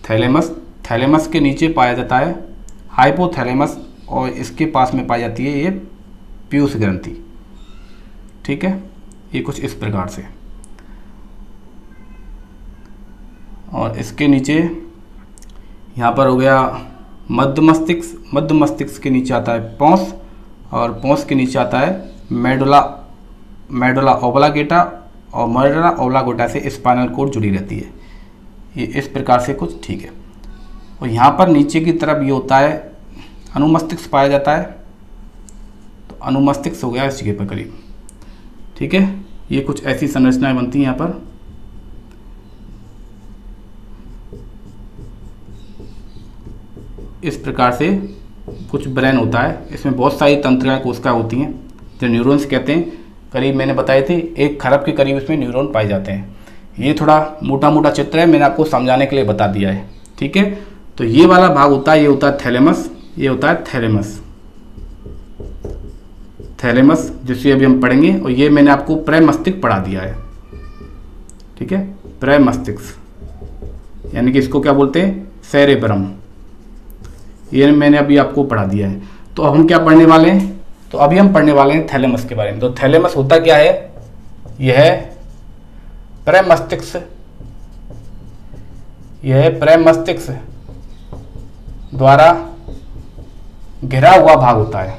A: थैलेमस। थैलेमस के नीचे पाया जाता है हाइपोथैलेमस और इसके पास में पाई जाती है ये पीयूष ग्रंथि। ठीक है, ये कुछ इस प्रकार से। और इसके नीचे यहाँ पर हो गया मध्य मस्तिष्क। मध्य मस्तिष्क के नीचे आता है पोंस और पोंस के नीचे आता है मेडुला ओब्लांगेटा और मेडुला ओब्लांगेटा से स्पाइनल कॉर्ड जुड़ी रहती है। ये इस प्रकार से कुछ। ठीक है, और यहाँ पर नीचे की तरफ ये होता है अनुमस्तिष्क पाया जाता है। तो अनुमस्तिष्क हो गया इस जगह पर करीब। ठीक है, ये कुछ ऐसी संरचनाएं बनती हैं यहाँ पर। इस प्रकार से कुछ ब्रेन होता है, इसमें बहुत सारी तंत्रिकाएं कोशिकाएं होती हैं जो न्यूरॉन्स कहते हैं। करीब मैंने बताए थे 1 खरब के करीब इसमें न्यूरॉन पाए जाते हैं। ये थोड़ा मोटा मोटा चित्र है, मैंने आपको समझाने के लिए बता दिया है। ठीक है, तो ये वाला भाग होता है, ये होता है थैलेमस, ये होता है थैलेमस। थैलेमस जिसे अभी हम पढ़ेंगे, और ये मैंने आपको प्रेमस्तिष्क पढ़ा दिया है। ठीक है, प्रेमस्तिष्क यानी कि इसको क्या बोलते हैं, सेरेब्रम, ये मैंने अभी आपको पढ़ा दिया है। तो अब हम क्या पढ़ने वाले हैं, तो अभी हम पढ़ने वाले हैं थैलेमस के बारे में। तो थैलेमस होता क्या है, यह है प्रेमस्तिष्क, यह प्रेमस्तिष्क द्वारा घिरा हुआ भाग होता है,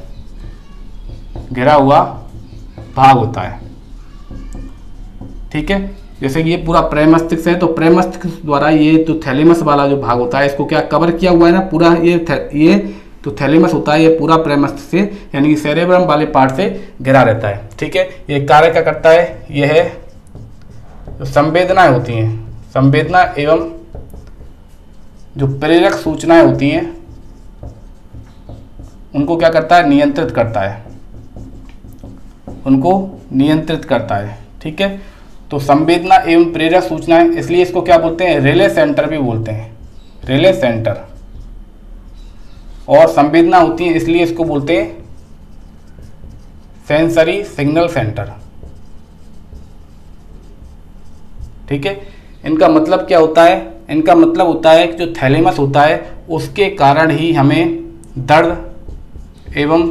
A: घिरा हुआ भाग होता है। ठीक है, जैसे कि ये पूरा प्रेमस्तिष्क है, तो प्रेमस्तिष्क द्वारा ये तो थैलेमस वाला जो भाग होता है इसको क्या कवर किया हुआ है ना पूरा, ये तो थैलेमस होता है, ये पूरा प्रेमस्तिष्क से यानी कि सेरेब्रम वाले पार्ट से घिरा रहता है। ठीक है, ये कार्य क्या करता है, यह है जो संवेदनाएं होती हैं, संवेदना एवं जो प्रेरक सूचनाएं होती हैं उनको क्या करता है, नियंत्रित करता है, उनको नियंत्रित करता है। ठीक है, तो संवेदना एवं प्रेरक सूचनाएं, इसलिए इसको क्या बोलते हैं, रिले सेंटर भी बोलते हैं, रिले सेंटर। और संवेदना होती है इसलिए इसको बोलते हैं सेंसरी सिग्नल सेंटर। ठीक है, इनका मतलब क्या होता है, इनका मतलब होता है कि जो थैलेमस होता है उसके कारण ही हमें दर्द एवं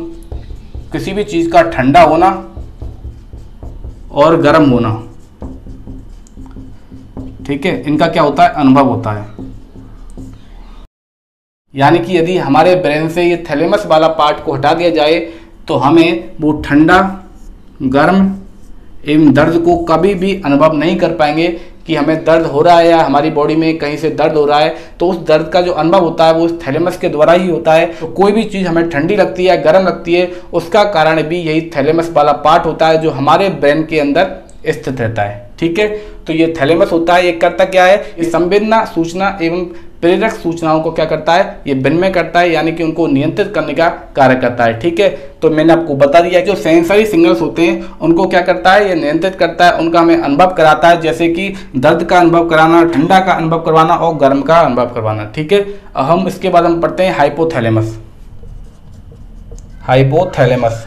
A: किसी भी चीज का ठंडा होना और गर्म होना, ठीक है, इनका क्या होता है, अनुभव होता है। यानी कि यदि हमारे ब्रेन से ये थैलेमस वाला पार्ट को हटा दिया जाए तो हमें वो ठंडा, गर्म एवं दर्द को कभी भी अनुभव नहीं कर पाएंगे कि हमें दर्द हो रहा है या हमारी बॉडी में कहीं से दर्द हो रहा है। तो उस दर्द का जो अनुभव होता है वो इस थैलेमस के द्वारा ही होता है। तो कोई भी चीज़ हमें ठंडी लगती है, गर्म लगती है, उसका कारण भी यही थैलेमस वाला पार्ट होता है जो हमारे ब्रेन के अंदर स्थित रहता है। ठीक है, तो ये थैलेमस होता है, ये करता क्या है, ये संवेदना, सूचना एवं प्रेरक सूचनाओं को क्या करता है, ये विनिमय करता है, यानी कि उनको नियंत्रित करने का कार्य करता है। ठीक है, तो मैंने आपको बता दिया जो सेंसरी सिग्नल्स होते हैं उनको क्या करता है, ये नियंत्रित करता है, उनका हमें अनुभव कराता है, जैसे कि दर्द का अनुभव कराना, ठंडा का अनुभव करवाना और गर्म का अनुभव करवाना। ठीक है, हम इसके बाद हम पढ़ते हैं हाइपोथैलेमस। हाइपोथैलेमस,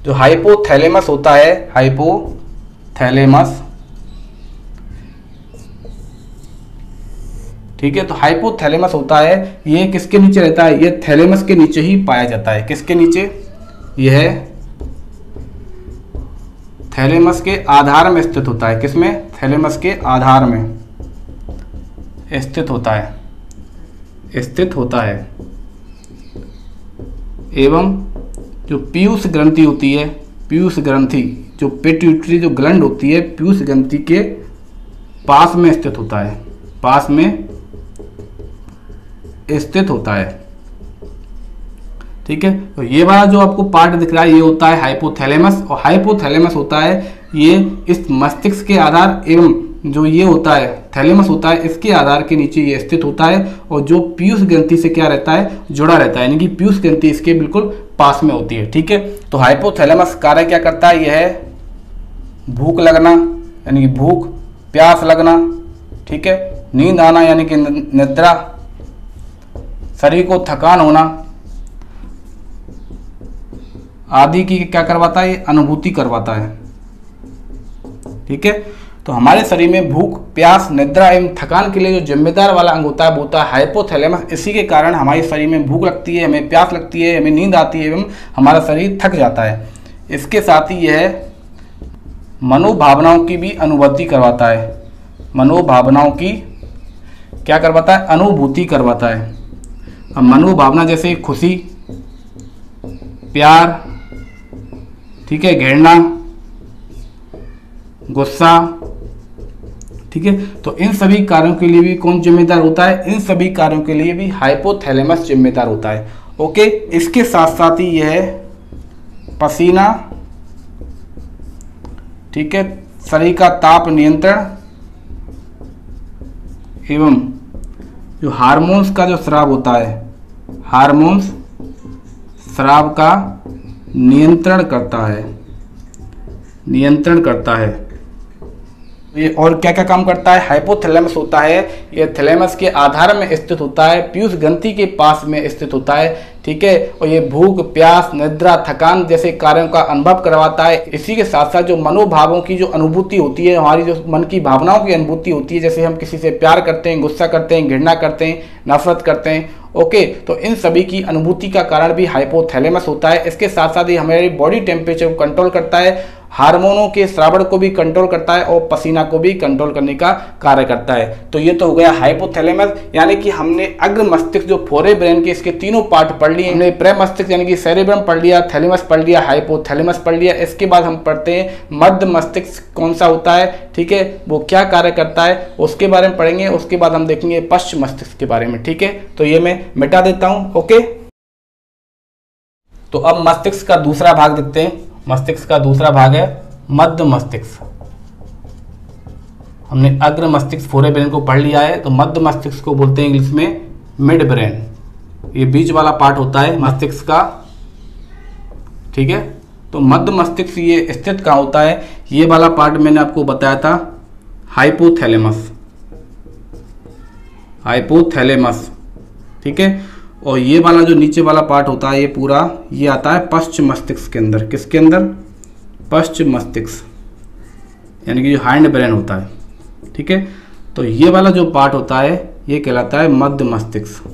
A: जो हाइपोथैलेमस होता है, हाइपोथैलेमस, ठीक है, तो हाइपोथैलेमस होता है, ये किसके नीचे रहता है, ये थैलेमस के नीचे ही पाया जाता है। किसके नीचे, यह थैलेमस के आधार में स्थित होता है। किसमें, थैलेमस के आधार में स्थित होता है, स्थित होता है। एवं जो पीयूष ग्रंथि होती है, पीयूष ग्रंथि, जो पिट्यूटरी जो ग्लैंड होती है, पीयूष ग्रंथि के पास में स्थित होता है, पास में स्थित होता है। ठीक है, तो ये वाला जो आपको पार्ट दिख रहा है ये होता है हाइपोथैलेमस, और हाइपोथैलेमस होता है ये इस मस्तिष्क के आधार एवं जो ये होता है थैलेमस होता है इसके आधार के नीचे ये स्थित होता है, और जो पीयूष ग्रंथि से क्या रहता है, जुड़ा रहता है, यानी कि पीयूष ग्रंथि इसके बिल्कुल पास में होती है। ठीक है, तो हाइपोथैलेमस कार्य क्या करता है, यह है भूख लगना यानी कि भूख, प्यास लगना, ठीक है, नींद आना यानी कि निद्रा, शरीर को थकान होना आदि की क्या करवाता है, ये अनुभूति करवाता है। ठीक है, तो हमारे शरीर में भूख, प्यास, निद्रा एवं थकान के लिए जो जिम्मेदार वाला अंग होता है वो होता है हाइपोथैलेमस। इसी के कारण हमारे शरीर में भूख लगती है, हमें प्यास लगती है, हमें नींद आती है एवं हमारा शरीर थक जाता है। इसके साथ ही यह मनोभावनाओं की भी अनुभूति करवाता है, मनोभावनाओं की क्या करवाता है, अनुभूति करवाता है। अब मनोभावना जैसे खुशी, प्यार, ठीक है, घृणा, गुस्सा, ठीक है, तो इन सभी कार्यों के लिए भी कौन जिम्मेदार होता है, इन सभी कार्यों के लिए भी हाइपोथैलेमस जिम्मेदार होता है। ओके, इसके साथ साथ ही यह पसीना, ठीक है, शरीर का ताप नियंत्रण एवं जो हार्मोन्स का जो स्राव होता है, हार्मोन्स स्राव का नियंत्रण करता है, नियंत्रण करता है। ये और क्या क्या काम करता है, हाइपोथैलेमस होता है ये थैलेमस के आधार में स्थित होता है, पीयूष ग्रंथि के पास में स्थित होता है। ठीक है, और ये भूख, प्यास, निद्रा, थकान जैसे कार्यों का अनुभव करवाता है। इसी के साथ साथ जो मनोभावों की जो अनुभूति होती है, हमारी जो मन की भावनाओं की अनुभूति होती है, जैसे हम किसी से प्यार करते हैं, गुस्सा करते हैं, घृणा करते हैं, नफरत करते हैं। ओके, तो इन सभी की अनुभूति का कारण भी हाइपोथैलेमस होता है। इसके साथ साथ ही हमारी बॉडी टेम्परेचर को कंट्रोल करता है, हार्मोनों के श्रावण को भी कंट्रोल करता है और पसीना को भी कंट्रोल करने का कार्य करता है। तो ये तो हो गया हाइपोथैलेमस, यानी कि हमने अग्र मस्तिष्क जो फोरे ब्रेन के इसके तीनों पार्ट पढ़ लिए। हमने प्रे मस्तिष्क यानी कि सेरेब्रम पढ़ लिया, थैलेमस पढ़ लिया, हाइपोथैलेमस पढ़ लिया। इसके बाद हम पढ़ते हैं मध्य मस्तिष्क कौन सा होता है, ठीक है, वो क्या कार्य करता है उसके बारे में पढ़ेंगे। उसके बाद हम देखेंगे पश्च मस्तिष्क के बारे में। ठीक है, तो ये मैं मिटा देता हूँ। ओके, तो अब मस्तिष्क का दूसरा भाग देखते हैं। मस्तिष्क का दूसरा भाग है मध्य मस्तिष्क। हमने अग्र मस्तिष्क फोरे ब्रेन को पढ़ लिया है, तो मध्य मस्तिष्क को बोलते हैं इंग्लिश में मिड ब्रेन। ये बीच वाला पार्ट होता है मस्तिष्क का। ठीक है, तो मध्य मस्तिष्क ये स्थित कहाँ होता है, ये वाला पार्ट मैंने आपको बताया था हाइपोथैलेमस, हाइपोथैलेमस। ठीक है, और ये वाला जो नीचे वाला पार्ट होता है ये पूरा ये आता है पश्च मस्तिष्क के अंदर। किसके अंदर, पश्च मस्तिष्क यानी कि जो हाइंड ब्रेन होता है। ठीक है, तो ये वाला जो पार्ट होता है ये कहलाता है मध्य मस्तिष्क।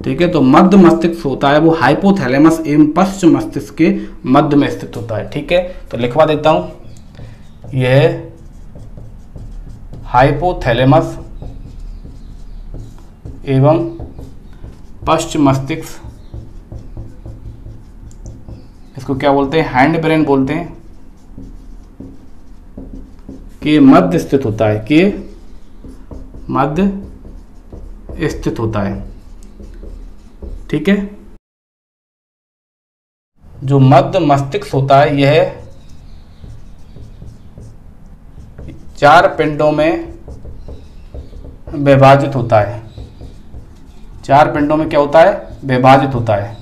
A: ठीक है, तो मध्य मस्तिष्क होता है वो हाइपोथैलेमस एवं पश्च मस्तिष्क के मध्य में स्थित होता है। ठीक है, तो लिखवा देता हूं, यह हाइपोथैलेमस एवं पश्च मस्तिष्क, इसको क्या बोलते हैं, हैंड ब्रेन बोलते हैं, के मध्य स्थित होता है, के मध्य स्थित होता है। ठीक है, जो मध्य मस्तिष्क होता है यह 4 पिंडों में विभाजित होता है। 4 पिंडों में क्या होता है, विभाजित होता है।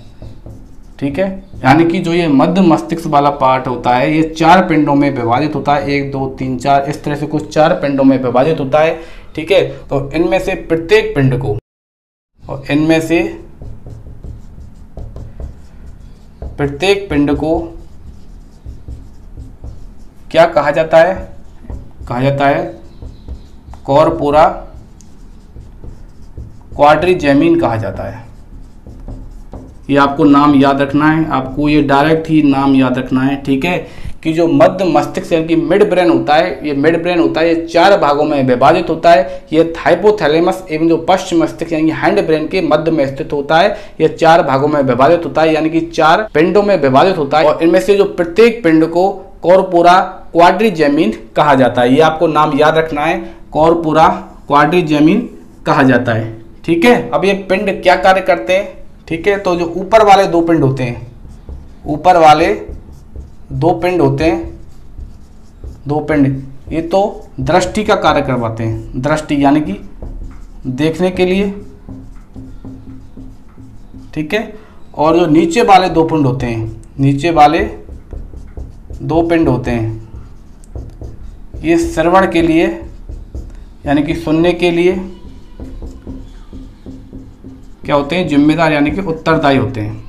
A: ठीक है, यानी कि जो ये मध्य मस्तिष्क वाला पार्ट होता है ये 4 पिंडों में विभाजित होता है, 1 2 3 4 इस तरह से कुछ 4 पिंडों में विभाजित होता है। ठीक है, तो इनमें से प्रत्येक पिंड को, और इनमें से प्रत्येक पिंड को क्या कहा जाता है, कहा जाता है कॉर्पोरा क्वाड्रिजेमिन कहा जाता है। ये आपको नाम याद रखना है, आपको ये डायरेक्ट ही नाम याद रखना है। ठीक है, कि जो मध्य मस्तिष्क यानी कि मिड ब्रेन होता है, ये मिड ब्रेन होता है, ये 4 भागों में विभाजित होता है। ये हाइपोथैलेमस एवं जो पश्च मस्तिष्क यानी हैंड ब्रेन के मध्य में स्थित होता है। ये 4 भागों में विभाजित होता है, यानी कि 4 पिंडों में विभाजित होता है, और इनमें से जो प्रत्येक पिंड को कॉर्पोरा क्वाड्रिजेमिन कहा जाता है। ये आपको नाम याद रखना है, कॉर्पोरा क्वाड्रिजेमिन कहा जाता है। ठीक है, अब ये पिंड क्या कार्य करते हैं। ठीक है, तो जो ऊपर वाले 2 पिंड होते हैं, ऊपर वाले 2 पिंड होते हैं, 2 पिंड, ये तो दृष्टि का कार्य करवाते हैं, दृष्टि यानी कि देखने के लिए। ठीक है, और जो नीचे वाले 2 पिंड होते हैं, नीचे वाले 2 पिंड होते हैं, ये श्रवण के लिए यानी कि सुनने के लिए क्या होते हैं, जिम्मेदार यानी कि उत्तरदायी होते हैं।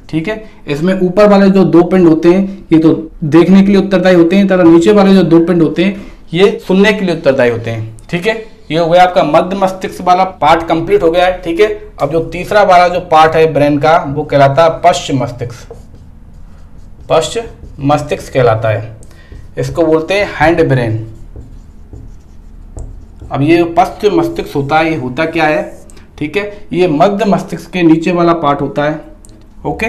A: ठीक है, इसमें ऊपर वाले जो 2 पिंड होते हैं ये तो देखने के लिए उत्तरदायी होते हैं, तथा नीचे वाले जो 2 पिंड होते हैं ये सुनने के लिए उत्तरदायी होते हैं। ठीक है, ये हो गया आपका मध्य मस्तिष्क वाला पार्ट कंप्लीट हो गया है। ठीक है, अब जो तीसरा वाला जो पार्ट है ब्रेन का वो कहलाता है पश्च मस्तिष्क, पश्च मस्तिष्क कहलाता है, इसको बोलते हैं हैंड ब्रेन। अब ये पश्च मस्तिष्क होता है, ये होता क्या है। ठीक है, ये मध्य मस्तिष्क के नीचे वाला पार्ट होता है। ओके,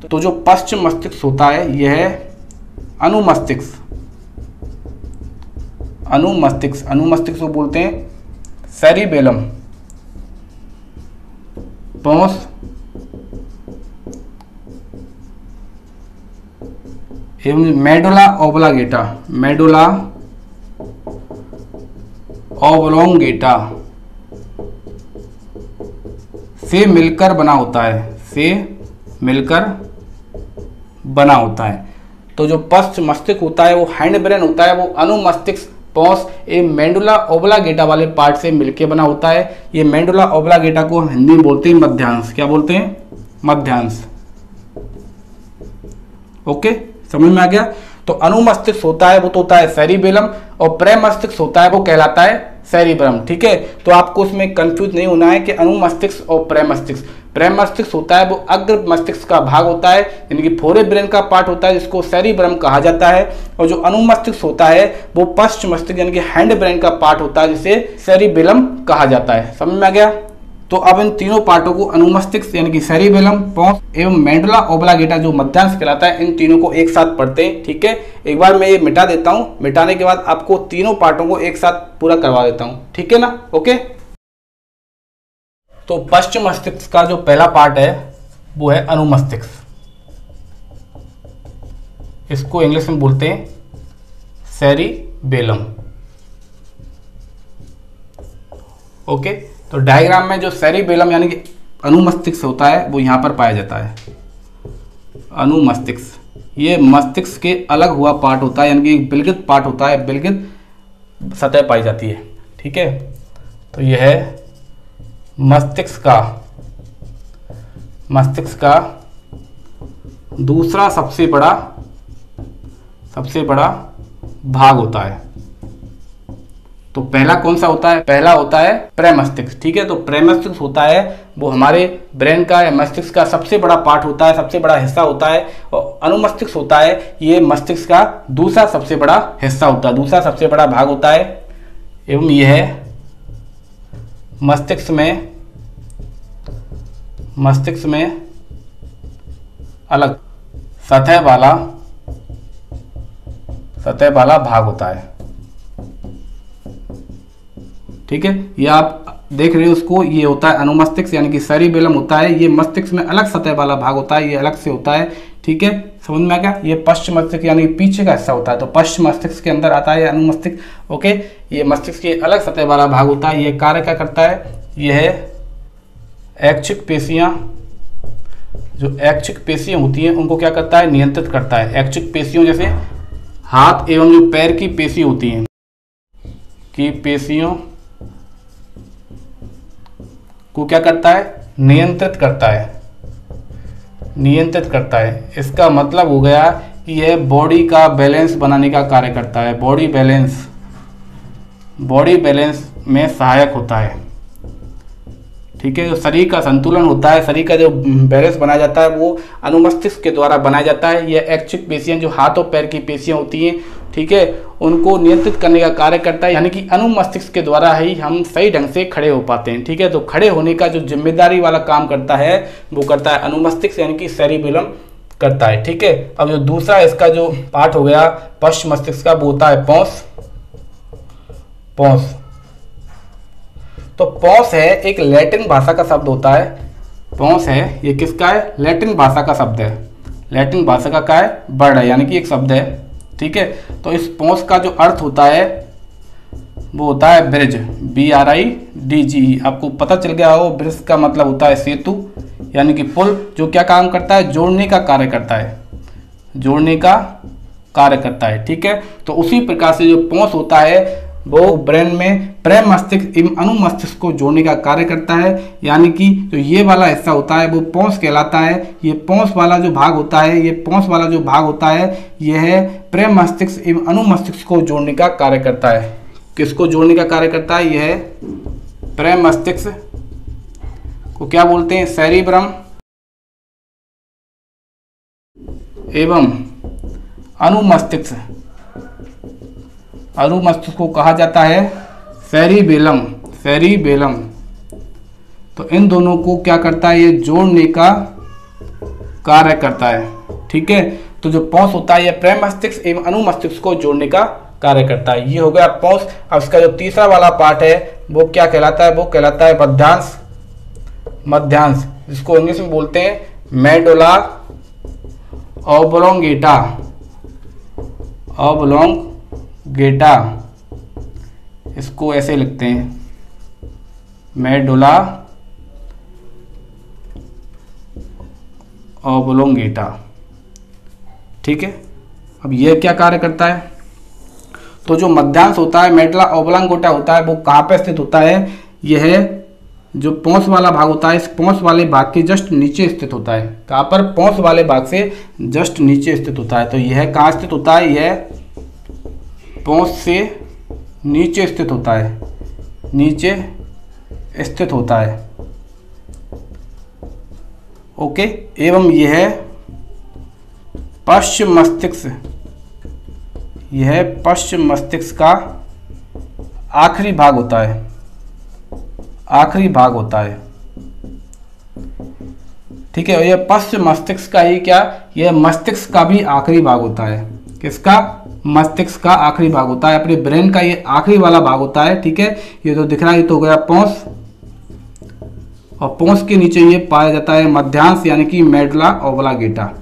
A: तो जो पश्च मस्तिष्क होता है यह अनुमस्तिष्क, अनुमस्तिष्क, अनुमस्तिष्क को बोलते हैं सेरिबेलम, पोंस एवं मेडुला ओब्लांगेटा, मेडुला ओब्लोंगेटा से मिलकर बना होता है, से मिलकर बना होता है। तो जो पश्च मस्तिष्क होता है वो हैंड ब्रेन होता है, वो अनुमस्तिष्क, पोंस एवं मेडुला ओब्लांगेटा वाले पार्ट से मिलकर बना होता है। ये मेडुला ओब्लांगेटा को हिंदी में बोलते हैं मध्यांश, क्या बोलते हैं, मध्यांश। ओके, समझ में आ गया। तो अनुमस्तिष्क होता है वो तो होता है सेरिबेलम, और प्रेमस्तिष्क होता है वो कहलाता है सेरिब्रम। ठीक है, तो आपको उसमें कंफ्यूज नहीं होना है कि अनुमस्तिष्क और प्रेमस्तिष्क। प्रेमस्तिष्क होता है वो अग्र मस्तिष्क का भाग होता है, यानी कि फोरे ब्रेन का पार्ट होता है जिसको सेरिब्रम कहा जाता है, और जो अनुमस्तिष्क होता है वो पश्च मस्तिष्क यानी कि हैंड ब्रेन का पार्ट होता है जिसे सेरिबेलम कहा जाता है। समझ में आ गया। तो अब इन तीनों पार्टों को अनुमस्तिष्क यानी कि सेरिबेलम, पोंस एवं मेडुला ओब्लांगेटा जो मध्यांश कहलाता है, इन तीनों को एक साथ पढ़ते हैं। ठीक है, एक बार मैं ये मिटा देता हूं, मिटाने के बाद आपको तीनों पार्टों को एक साथ पूरा करवा देता हूं। ठीक है ना, ओके। तो पश्च मस्तिष्क का जो पहला पार्ट है वो है अनुमस्तिष्क, इसको इंग्लिश में बोलते हैं सेरिबेलम। ओके, तो डायग्राम में जो सेरिबेलम यानी कि अनुमस्तिष्क होता है वो यहां पर पाया जाता है। अनुमस्तिष्क ये मस्तिष्क के अलग हुआ पार्ट होता है, यानी कि एक विलगित पार्ट होता है, विलगित सतह पाई जाती है। ठीक है, तो यह है मस्तिष्क का दूसरा सबसे बड़ा भाग होता है। तो पहला कौन सा होता है, पहला होता है प्रेमस्तिष्क। ठीक है, तो प्रेमस्तिष्क होता है वो हमारे ब्रेन का या मस्तिष्क का सबसे बड़ा पार्ट होता है, सबसे बड़ा हिस्सा होता है, और अनुमस्तिष्क होता है ये मस्तिष्क का दूसरा सबसे बड़ा हिस्सा होता है, दूसरा सबसे बड़ा भाग होता है। एवं यह मस्तिष्क में अलग सतह वाला भाग होता है। ठीक है, ये आप देख रहे हो उसको, ये होता है अनुमस्तिष्क यानी कि सेरिबेलम होता है। ये मस्तिष्क में अलग सतह वाला भाग होता है, ये अलग से होता है। ठीक है, समझ में आ गया। ये पश्चिम मस्तिष्क यानी पीछे का हिस्सा होता है, तो पश्चिम मस्तिष्क के अंदर आता है अनुमस्तिष्क। ओके, ये मस्तिष्क के अलग सतह वाला भाग होता है। ये कार्य क्या करता है, यह ऐच्छिक पेशियां, जो ऐच्छिक पेशियां होती हैं उनको क्या करता है, नियंत्रित करता है। ऐच्छिक पेशियों जैसे हाथ एवं जो पैर की पेशी होती हैं, की पेशियों को क्या करता है, नियंत्रित करता है। इसका मतलब हो गया कि यह बॉडी का बैलेंस बनाने का कार्य करता है। बॉडी बैलेंस में सहायक होता है। ठीक है, जो शरीर का संतुलन होता है, शरीर का जो बैलेंस बनाया जाता है वो अनुमस्तिष्क के द्वारा बनाया जाता है। यह ऐच्छिक पेशियां जो हाथ और पैर की पेशियां होती हैं, ठीक है, उनको नियंत्रित करने का कार्य करता है। यानी कि अनुमस्तिष्क के द्वारा ही हम सही ढंग से खड़े हो पाते हैं। ठीक है, तो खड़े होने का जो जिम्मेदारी वाला काम करता है वो करता है अनुमस्तिष्क यानी कि सेरिबेलम करता है। ठीक है, अब जो दूसरा इसका जो पार्ट हो गया पश्चिम मस्तिष्क का, वो होता है पॉन्स। तो पॉन्स है एक लैटिन भाषा का शब्द होता है। पॉन्स है, ये किसका है, लैटिन भाषा का शब्द है। लैटिन भाषा का क्या है, वर्ड है, यानी कि एक शब्द है। ठीक है, तो इस पॉन्स का जो अर्थ होता है वो होता है ब्रिज, BRIDGE। आपको पता चल गया हो, ब्रिज का मतलब होता है सेतु यानी कि पुल, जो क्या काम करता है, जोड़ने का कार्य करता है। ठीक है, तो उसी प्रकार से जो पॉन्स होता है वो ब्रेन में प्रेम मस्तिष्क एवं अनुमस्तिष्क को जोड़ने का कार्य करता है। यानी कि जो ये वाला हिस्सा होता है वो पॉन्स कहलाता है। ये पॉन्स वाला जो भाग होता है, यह प्रेम मस्तिष्क एवं अनुमस्तिष्क को जोड़ने का कार्य करता है। किसको जोड़ने का कार्य करता है, यह प्रेम मस्तिष्क को क्या बोलते हैं, सेरिब्रम एवं अनुमस्तिष्क को कहा जाता है सेरिबेलम। तो इन दोनों को क्या करता है, ये जोड़ने का कार्य करता है। ठीक है, तो जो पॉन्स होता है ये प्रेम मस्तिष्क एवं अनुमस्तिष्क को जोड़ने का कार्य करता है। ये हो गया पॉन्स। अब इसका जो तीसरा वाला पार्ट है वो क्या कहलाता है, वो कहलाता है मध्यांश, जिसको इंग्लिश में बोलते हैं मेडुला ऑब्लोंगेटा। इसको ऐसे लिखते हैं, मेडुला ऑब्लोंगेटा। ठीक है, अब यह क्या कार्य करता है, तो जो मध्यांश होता है, मेडुला ऑब्लोंगेटा होता है, वो कहाँ पे स्थित होता है, यह जो पॉन्स वाला भाग होता है, इस पॉन्स वाले भाग के जस्ट नीचे स्थित होता है। कहाँ पर, पॉन्स वाले भाग से जस्ट नीचे स्थित होता है। तो यह कहाँ स्थित होता है, यह पॉन्स से नीचे स्थित होता है। ओके, एवं यह पश्चिम मस्तिष्क का आखिरी भाग होता है। ठीक है, यह पश्चिम मस्तिष्क का ही क्या, यह मस्तिष्क का भी आखिरी भाग होता है। किसका, मस्तिष्क का आखिरी भाग होता है, अपने ब्रेन का ये आखिरी वाला भाग होता है। ठीक है, ये तो दिख रहा है, ये तो हो गया पॉन्स, और पॉन्स के नीचे ये पाया जाता है मध्यांश यानी कि मेडुला ऑब्लोंगेटा।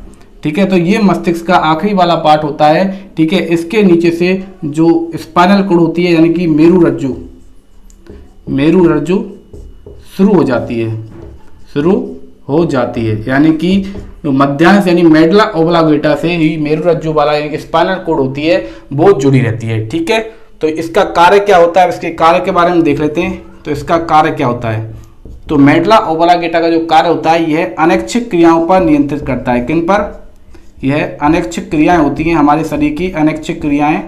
A: ठीक है, तो ये मस्तिष्क का आखिरी वाला पार्ट होता है। ठीक है, इसके नीचे से जो स्पाइनल कॉर्ड होती है यानी कि मेरू रज्जु शुरू हो जाती है। यानी कि मध्यांश यानी मेडुला ऑब्लोंगेटा से ही मेरू रज्जु वाला यानी स्पाइनल कॉर्ड होती है वो जुड़ी रहती है। ठीक है, तो इसका कार्य क्या होता है, इसके कार्य के बारे में देख लेते हैं। तो इसका कार्य क्या होता है, तो मेडुला ऑब्लोंगेटा का जो कार्य होता है यह अनैच्छिक क्रियाओं पर नियंत्रित करता है। किन पर, यह अनैच्छिक क्रियाएं होती हैं हमारे शरीर की, अनैच्छिक क्रियाएं,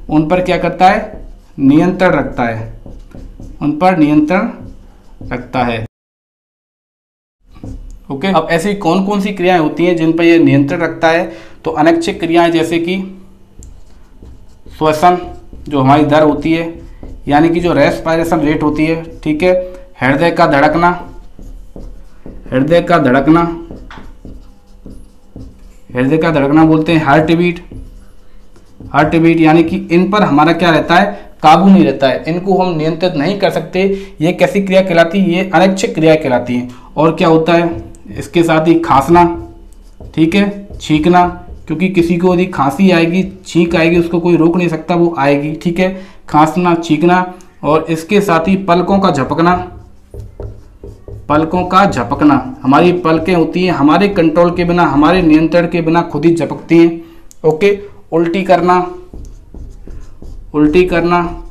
A: उन पर क्या करता है, नियंत्रण रखता है। ओके, अब ऐसी कौन कौन सी क्रियाएं होती हैं जिन पर यह नियंत्रण रखता है, तो अनैच्छिक क्रियाएं जैसे कि श्वसन, जो हमारी दर होती है, यानी कि जो रेस्पिरेशन रेट होती है, ठीक है, हृदय का धड़कना, हृदय का धड़कना, हृदय का धड़कना बोलते हैं हार्ट बीट, हार्ट बीट, यानी कि इन पर हमारा क्या रहता है, काबू नहीं रहता है, इनको हम नियंत्रित नहीं कर सकते। ये कैसी क्रिया कहलाती है, ये अनैच्छिक क्रिया कहलाती है। और क्या होता है, इसके साथ ही खांसना, ठीक है, छींकना, क्योंकि किसी को यदि खांसी आएगी, छींक आएगी, उसको कोई रोक नहीं सकता, वो आएगी, ठीक है, खांसना, छींकना। और इसके साथ ही पलकों का झपकना, पलकों का झपकना, हमारी पलकें होती हैं हमारे कंट्रोल के बिना, हमारे नियंत्रण के बिना खुद ही झपकती हैं। ओके, उल्टी करना, उल्टी करना।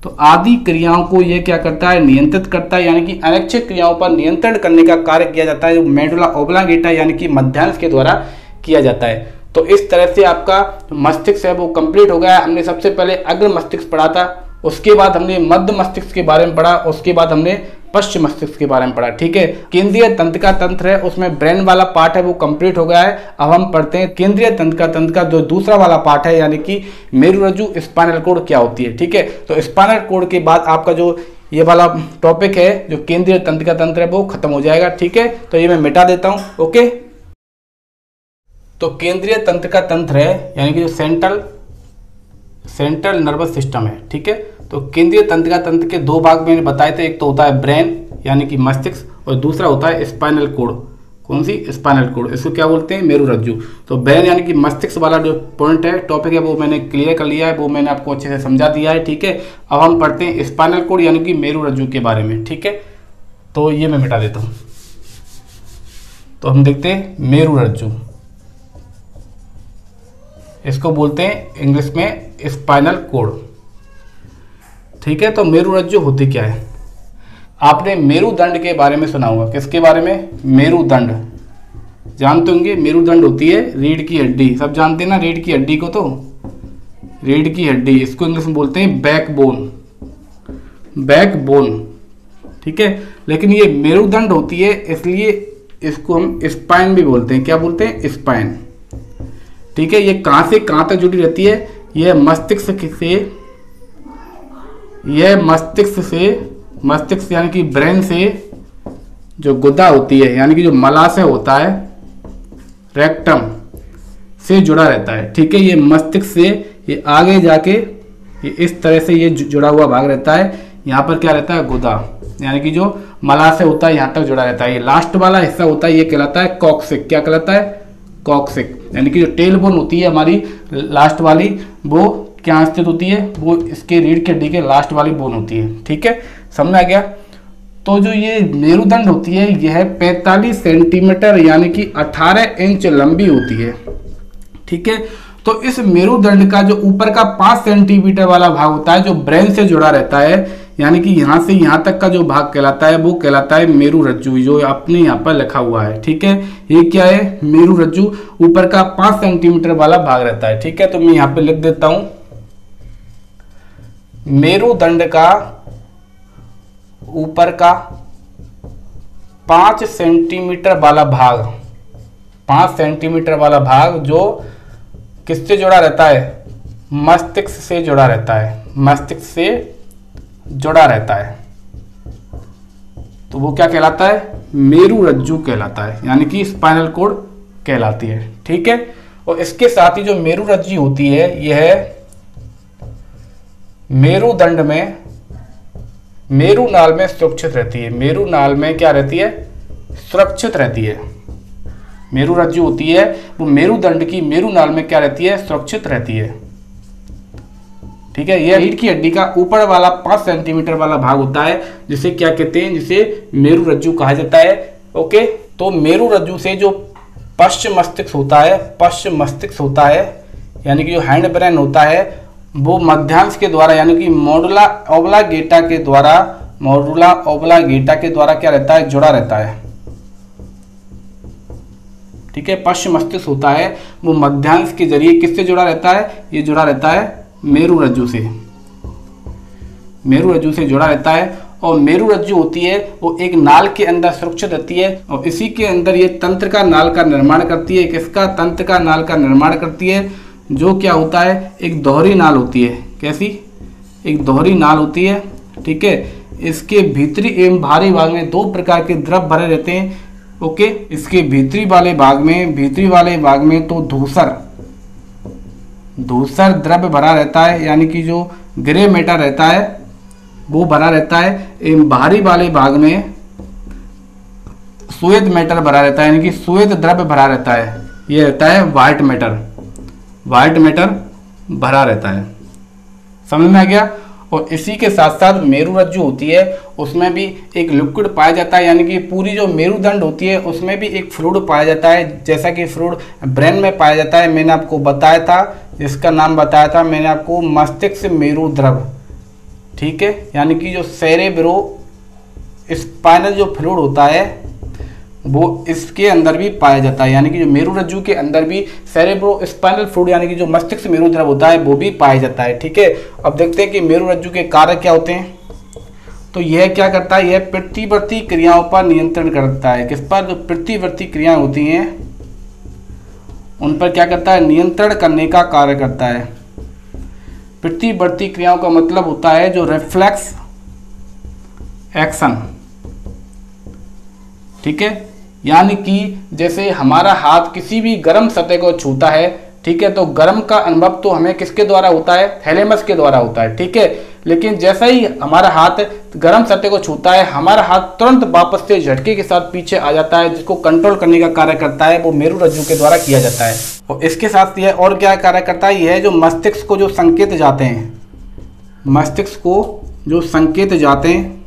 A: तो आदि क्रियाओं को ये क्या करता है, नियंत्रित करता है, यानी कि अनैच्छिक क्रियाओं पर नियंत्रण करने का कार्य किया जाता है, जो मेडुला ओब्लांगेटा यानी कि मध्यांश के द्वारा किया जाता है। तो इस तरह से आपका मस्तिष्क है वो कंप्लीट हो गया। हमने सबसे पहले अग्र मस्तिष्क पढ़ा था, उसके बाद हमने मध्य मस्तिष्क के बारे में पढ़ा, उसके बाद हमने पश्चिम मस्तिष्क के बारे में पढ़ा, ठीक है। केंद्रीय तंत्र का तंत्र है, उसमें ब्रेन वाला पार्ट है वो कंप्लीट हो गया है। अब हम पढ़ते हैं केंद्रीय तंत्र का जो दूसरा वाला पार्ट है, यानी कि मेरुरज्जु स्पाइनल कॉर्ड क्या होती है, ठीक है। तो स्पाइनल कॉर्ड के बाद आपका जो ये वाला टॉपिक है, जो केंद्रीय तंत्र का तंत्र है, वो खत्म हो जाएगा, ठीक है। तो ये मैं मिटा देता हूँ, ओके। तो केंद्रीय तंत्र का तंत्र है, यानी कि जो सेंट्रल नर्वस सिस्टम है, ठीक है। तो केंद्रीय तंत्र का तंत्र के दो भाग मैंने बताए थे, एक तो होता है ब्रेन यानी कि मस्तिष्क, और दूसरा होता है स्पाइनल कॉर्ड। कौन सी, स्पाइनल कॉर्ड, इसको क्या बोलते हैं, मेरुरज्जु। तो ब्रेन यानी कि मस्तिष्क वाला जो पॉइंट है, टॉपिक है, वो मैंने क्लियर कर लिया है, वो मैंने आपको अच्छे से समझा दिया है, ठीक है। अब हम पढ़ते हैं स्पाइनल कॉर्ड यानी कि मेरुरज्जु के बारे में, ठीक है। तो ये मैं मिटा देता हूँ। तो हम देखते हैं मेरुरज्जु, इसको बोलते हैं इंग्लिश में स्पाइनल कॉर्ड, ठीक है। तो मेरुरज्जु होती क्या है, आपने मेरुदंड के बारे में सुना होगा। किसके बारे में, मेरुदंड, जानते होंगे। मेरुदंड होती है रीढ़ की हड्डी, सब जानते हैं ना रीढ़ की हड्डी को। तो रीढ़ की हड्डी, इसको इंग्लिश में बोलते हैं बैकबोन, बैकबोन, ठीक है। लेकिन ये मेरुदंड होती है, इसलिए इसको हम स्पाइन भी बोलते हैं। क्या बोलते हैं, स्पाइन, ठीक है। ये कहाँ से कहाँ तक जुड़ी रहती है, यह मस्तिष्क यानी कि ब्रेन से जो गुदा होती है, यानी कि जो मलाशय होता है, रेक्टम से जुड़ा रहता है, ठीक है। ये मस्तिष्क से ये आगे जाके ये इस तरह से ये जुड़ा हुआ भाग रहता है। यहाँ पर क्या रहता है, गुदा, यानी कि जो मलाशय होता है यहाँ तक जुड़ा रहता है। ये लास्ट वाला हिस्सा होता है, ये कहलाता है कॉक्सिक। क्या कहलाता है, कॉक्सिक, यानी कि जो टेल बोन होती है हमारी लास्ट वाली, वो क्या स्थित होती है, वो इसके रीढ़ की हड्डी के लास्ट वाली बोन होती है, ठीक है। समझ आ गया। तो जो ये मेरुदंड होती है, यह 45 सेंटीमीटर यानी कि 18 इंच लंबी होती है, ठीक है। तो इस मेरुदंड का जो ऊपर का 5 सेंटीमीटर वाला भाग होता है, जो ब्रेन से जुड़ा रहता है, यानी कि यहाँ से यहाँ तक का जो भाग कहलाता है, वो कहलाता है मेरुरज्जु, जो आपने यहाँ पर लिखा हुआ है, ठीक है। ये क्या है, मेरुरज्जु, ऊपर का 5 सेंटीमीटर वाला भाग रहता है, ठीक है। तो मैं यहाँ पे लिख देता हूं, मेरुदंड का ऊपर का 5 सेंटीमीटर वाला भाग, 5 सेंटीमीटर वाला भाग जो किससे जुड़ा रहता है, मस्तिष्क से जुड़ा रहता है, मस्तिष्क से जुड़ा रहता है। तो वो क्या कहलाता है, मेरुरज्जु कहलाता है, यानी कि स्पाइनल कॉर्ड कहलाती है, ठीक है। और इसके साथ ही जो मेरुरज्जु होती है, यह मेरुदंड में, मेरुनाल में सुरक्षित रहती है। मेरुनाल में क्या रहती है, सुरक्षित रहती है। मेरुरज्जु होती है वो मेरुदंड की मेरुनाल में क्या रहती है, सुरक्षित रहती है, ठीक है। यह रीढ़ की हड्डी का ऊपर वाला 5 सेंटीमीटर वाला भाग होता है, जिसे क्या कहते हैं, जिसे मेरुरज्जु कहा जाता है, ओके। तो मेरुरज्जु से जो पश्चिम मस्तिष्क होता है, पश्चिम मस्तिष्क होता है, यानी कि जो हैंड ब्रेन होता है, वो मध्यांश के द्वारा, यानी कि मोडुला ओब्लांगेटा के द्वारा, मोडुला ओब्लांगेटा के द्वारा क्या रहता है, जुड़ा रहता है, ठीक है। पश्चिम मस्तिष्क होता है वो मध्यांश के जरिए किससे जुड़ा रहता है, ये जुड़ा रहता है मेरुरज्जु से, मेरुरज्जु से जुड़ा रहता है। और मेरुरज्जु होती है वो एक नाल के अंदर सुरक्षित रहती है, और इसी के अंदर ये तंत्र का नाल का निर्माण करती है। किसका, तंत्र का नाल का निर्माण करती है, जो क्या होता है, एक दोहरी नाल होती है। कैसी, एक दोहरी नाल होती है, ठीक है। इसके भीतरी एवं बाहरी भाग में दो प्रकार के द्रव भरे रहते हैं, ओके। इसके भीतरी वाले भाग में तो धूसर द्रव भरा रहता है, यानी कि जो ग्रे मैटर रहता है वो भरा रहता है। एवं बाहरी वाले भाग में श्वेत मैटर भरा रहता है, यानी कि श्वेत द्रव्य भरा रहता है। ये रहता है व्हाइट मैटर भरा रहता है। समझ में आ गया। और इसी के साथ साथ मेरुरज्जु होती है, उसमें भी एक लिक्विड पाया जाता है, यानी कि पूरी जो मेरुदंड होती है उसमें भी एक फ्लूइड पाया जाता है, जैसा कि फ्लूइड ब्रेन में पाया जाता है। मैंने आपको बताया था, जिसका नाम बताया था मैंने आपको, मस्तिष्क मेरुद्रव, ठीक है। यानी कि जो सेरेब्रो स्पाइनल जो फ्लूइड होता है वो इसके अंदर भी पाया जाता है, यानी कि जो मेरुरज्जु के अंदर भी सेरेब्रो स्पाइनल फ्लूइड यानी कि जो मस्तिष्क मेरुद्रव होता है वो भी पाया जाता है, ठीक है। अब देखते हैं कि मेरुरज्जु के कार्य क्या होते हैं। तो यह क्या करता है, यह प्रतिवर्ती क्रियाओं पर नियंत्रण करता है। किस पर? जो प्रतिवर्ती क्रियाएं होती हैं उन पर क्या करता है, नियंत्रण करने का कार्य करता है। प्रतिवर्ती क्रियाओं का मतलब होता है जो रिफ्लेक्स एक्शन, ठीक है। यानी कि जैसे हमारा हाथ किसी भी गर्म सतह को छूता है, ठीक है, तो गर्म का अनुभव तो हमें किसके द्वारा होता है, थैलेमस के द्वारा होता है, ठीक है। लेकिन जैसा ही हमारा हाथ गर्म सतह को छूता है, हमारा हाथ तुरंत वापस से झटके के साथ पीछे आ जाता है, जिसको कंट्रोल करने का कार्य करता है वो मेरुरज्जु के द्वारा किया जाता है। और इसके साथ यह और क्या कार्य करता है, यह जो मस्तिष्क को जो संकेत जाते हैं, मस्तिष्क को जो संकेत जाते हैं,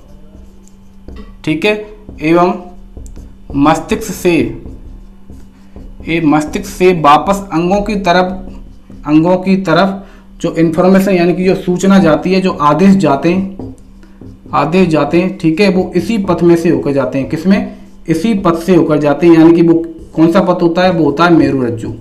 A: ठीक है, एवं मस्तिष्क से वापस अंगों की तरफ जो इन्फॉर्मेशन यानी कि जो सूचना जाती है, जो आदेश जाते हैं, ठीक है, वो इसी पथ में से होकर जाते हैं। किसमें? इसी पथ से होकर जाते हैं, यानी कि वो कौन सा पथ होता है, वो होता है मेरुरज्जु,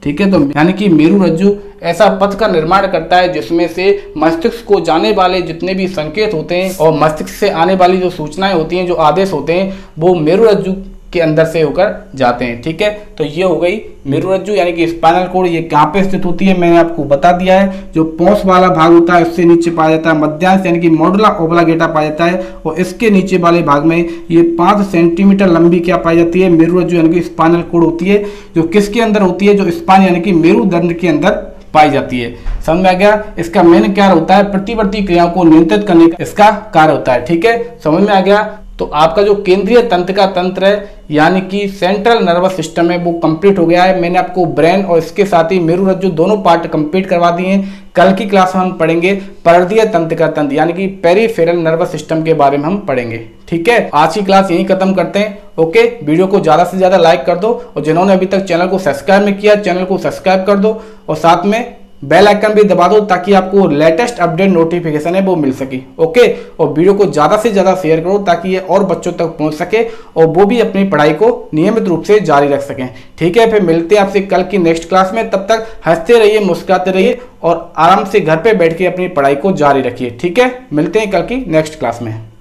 A: ठीक है। तो यानी कि मेरुरज्जु ऐसा पथ का निर्माण करता है जिसमें से मस्तिष्क को जाने वाले जितने भी संकेत होते हैं और मस्तिष्क से आने वाली जो सूचनाएं होती हैं, जो आदेश होते हैं, वो मेरुरज्जु के अंदर से होकर जाते हैं, ठीक है। तो ये हो गई मेरुरज्जु, यानी कि स्पाइनल कॉर्ड। ये कहाँ पे स्थित होती है मैंने आपको बता दिया है। जो पोंस वाला भाग होता है उससे नीचे पाया जाता है मध्यांश, यानी कि मॉडुला ओब्लागेटा पाया जाता है। और इसके नीचे वाले भाग में ये 5 सेंटीमीटर लंबी क्या पाई जाती है, मेरुरज्जु यानी कि स्पाइनल कॉर्ड होती है, जो किसके अंदर होती है, जो स्पाइन यानी कि मेरुदंड के अंदर पाई जाती है। समझ में आ गया। इसका मेन कार्य होता है प्रतिवर्ती क्रियाओं को नियंत्रित करने का इसका कार्य होता है, ठीक है। समझ में आ गया। तो आपका जो केंद्रीय तंत्र का तंत्र है, यानी कि सेंट्रल नर्वस सिस्टम है, वो कंप्लीट हो गया है। मैंने आपको ब्रेन और इसके साथ ही मेरुरज्जु दोनों पार्ट कंप्लीट करवा दिए हैं। कल की क्लास में हम पढ़ेंगे परदीय तंत्र का तंत्र, यानी कि पेरिफेरल नर्वस सिस्टम के बारे में हम पढ़ेंगे, ठीक है। आज की क्लास यहीं खत्म करते हैं, ओके। वीडियो को ज्यादा से ज्यादा लाइक कर दो, और जिन्होंने अभी तक चैनल को सब्सक्राइब नहीं किया, चैनल को सब्सक्राइब कर दो, और साथ में बेल आइकन भी दबा दो, ताकि आपको लेटेस्ट अपडेट नोटिफिकेशन है वो मिल सके, ओके। और वीडियो को ज़्यादा से ज़्यादा शेयर करो, ताकि ये और बच्चों तक पहुंच सके और वो भी अपनी पढ़ाई को नियमित रूप से जारी रख सकें, ठीक है। फिर मिलते हैं आपसे कल की नेक्स्ट क्लास में। तब तक हंसते रहिए, मुस्कुराते रहिए और आराम से घर पे बैठ के अपनी पढ़ाई को जारी रखिए, ठीक है। मिलते हैं कल की नेक्स्ट क्लास में।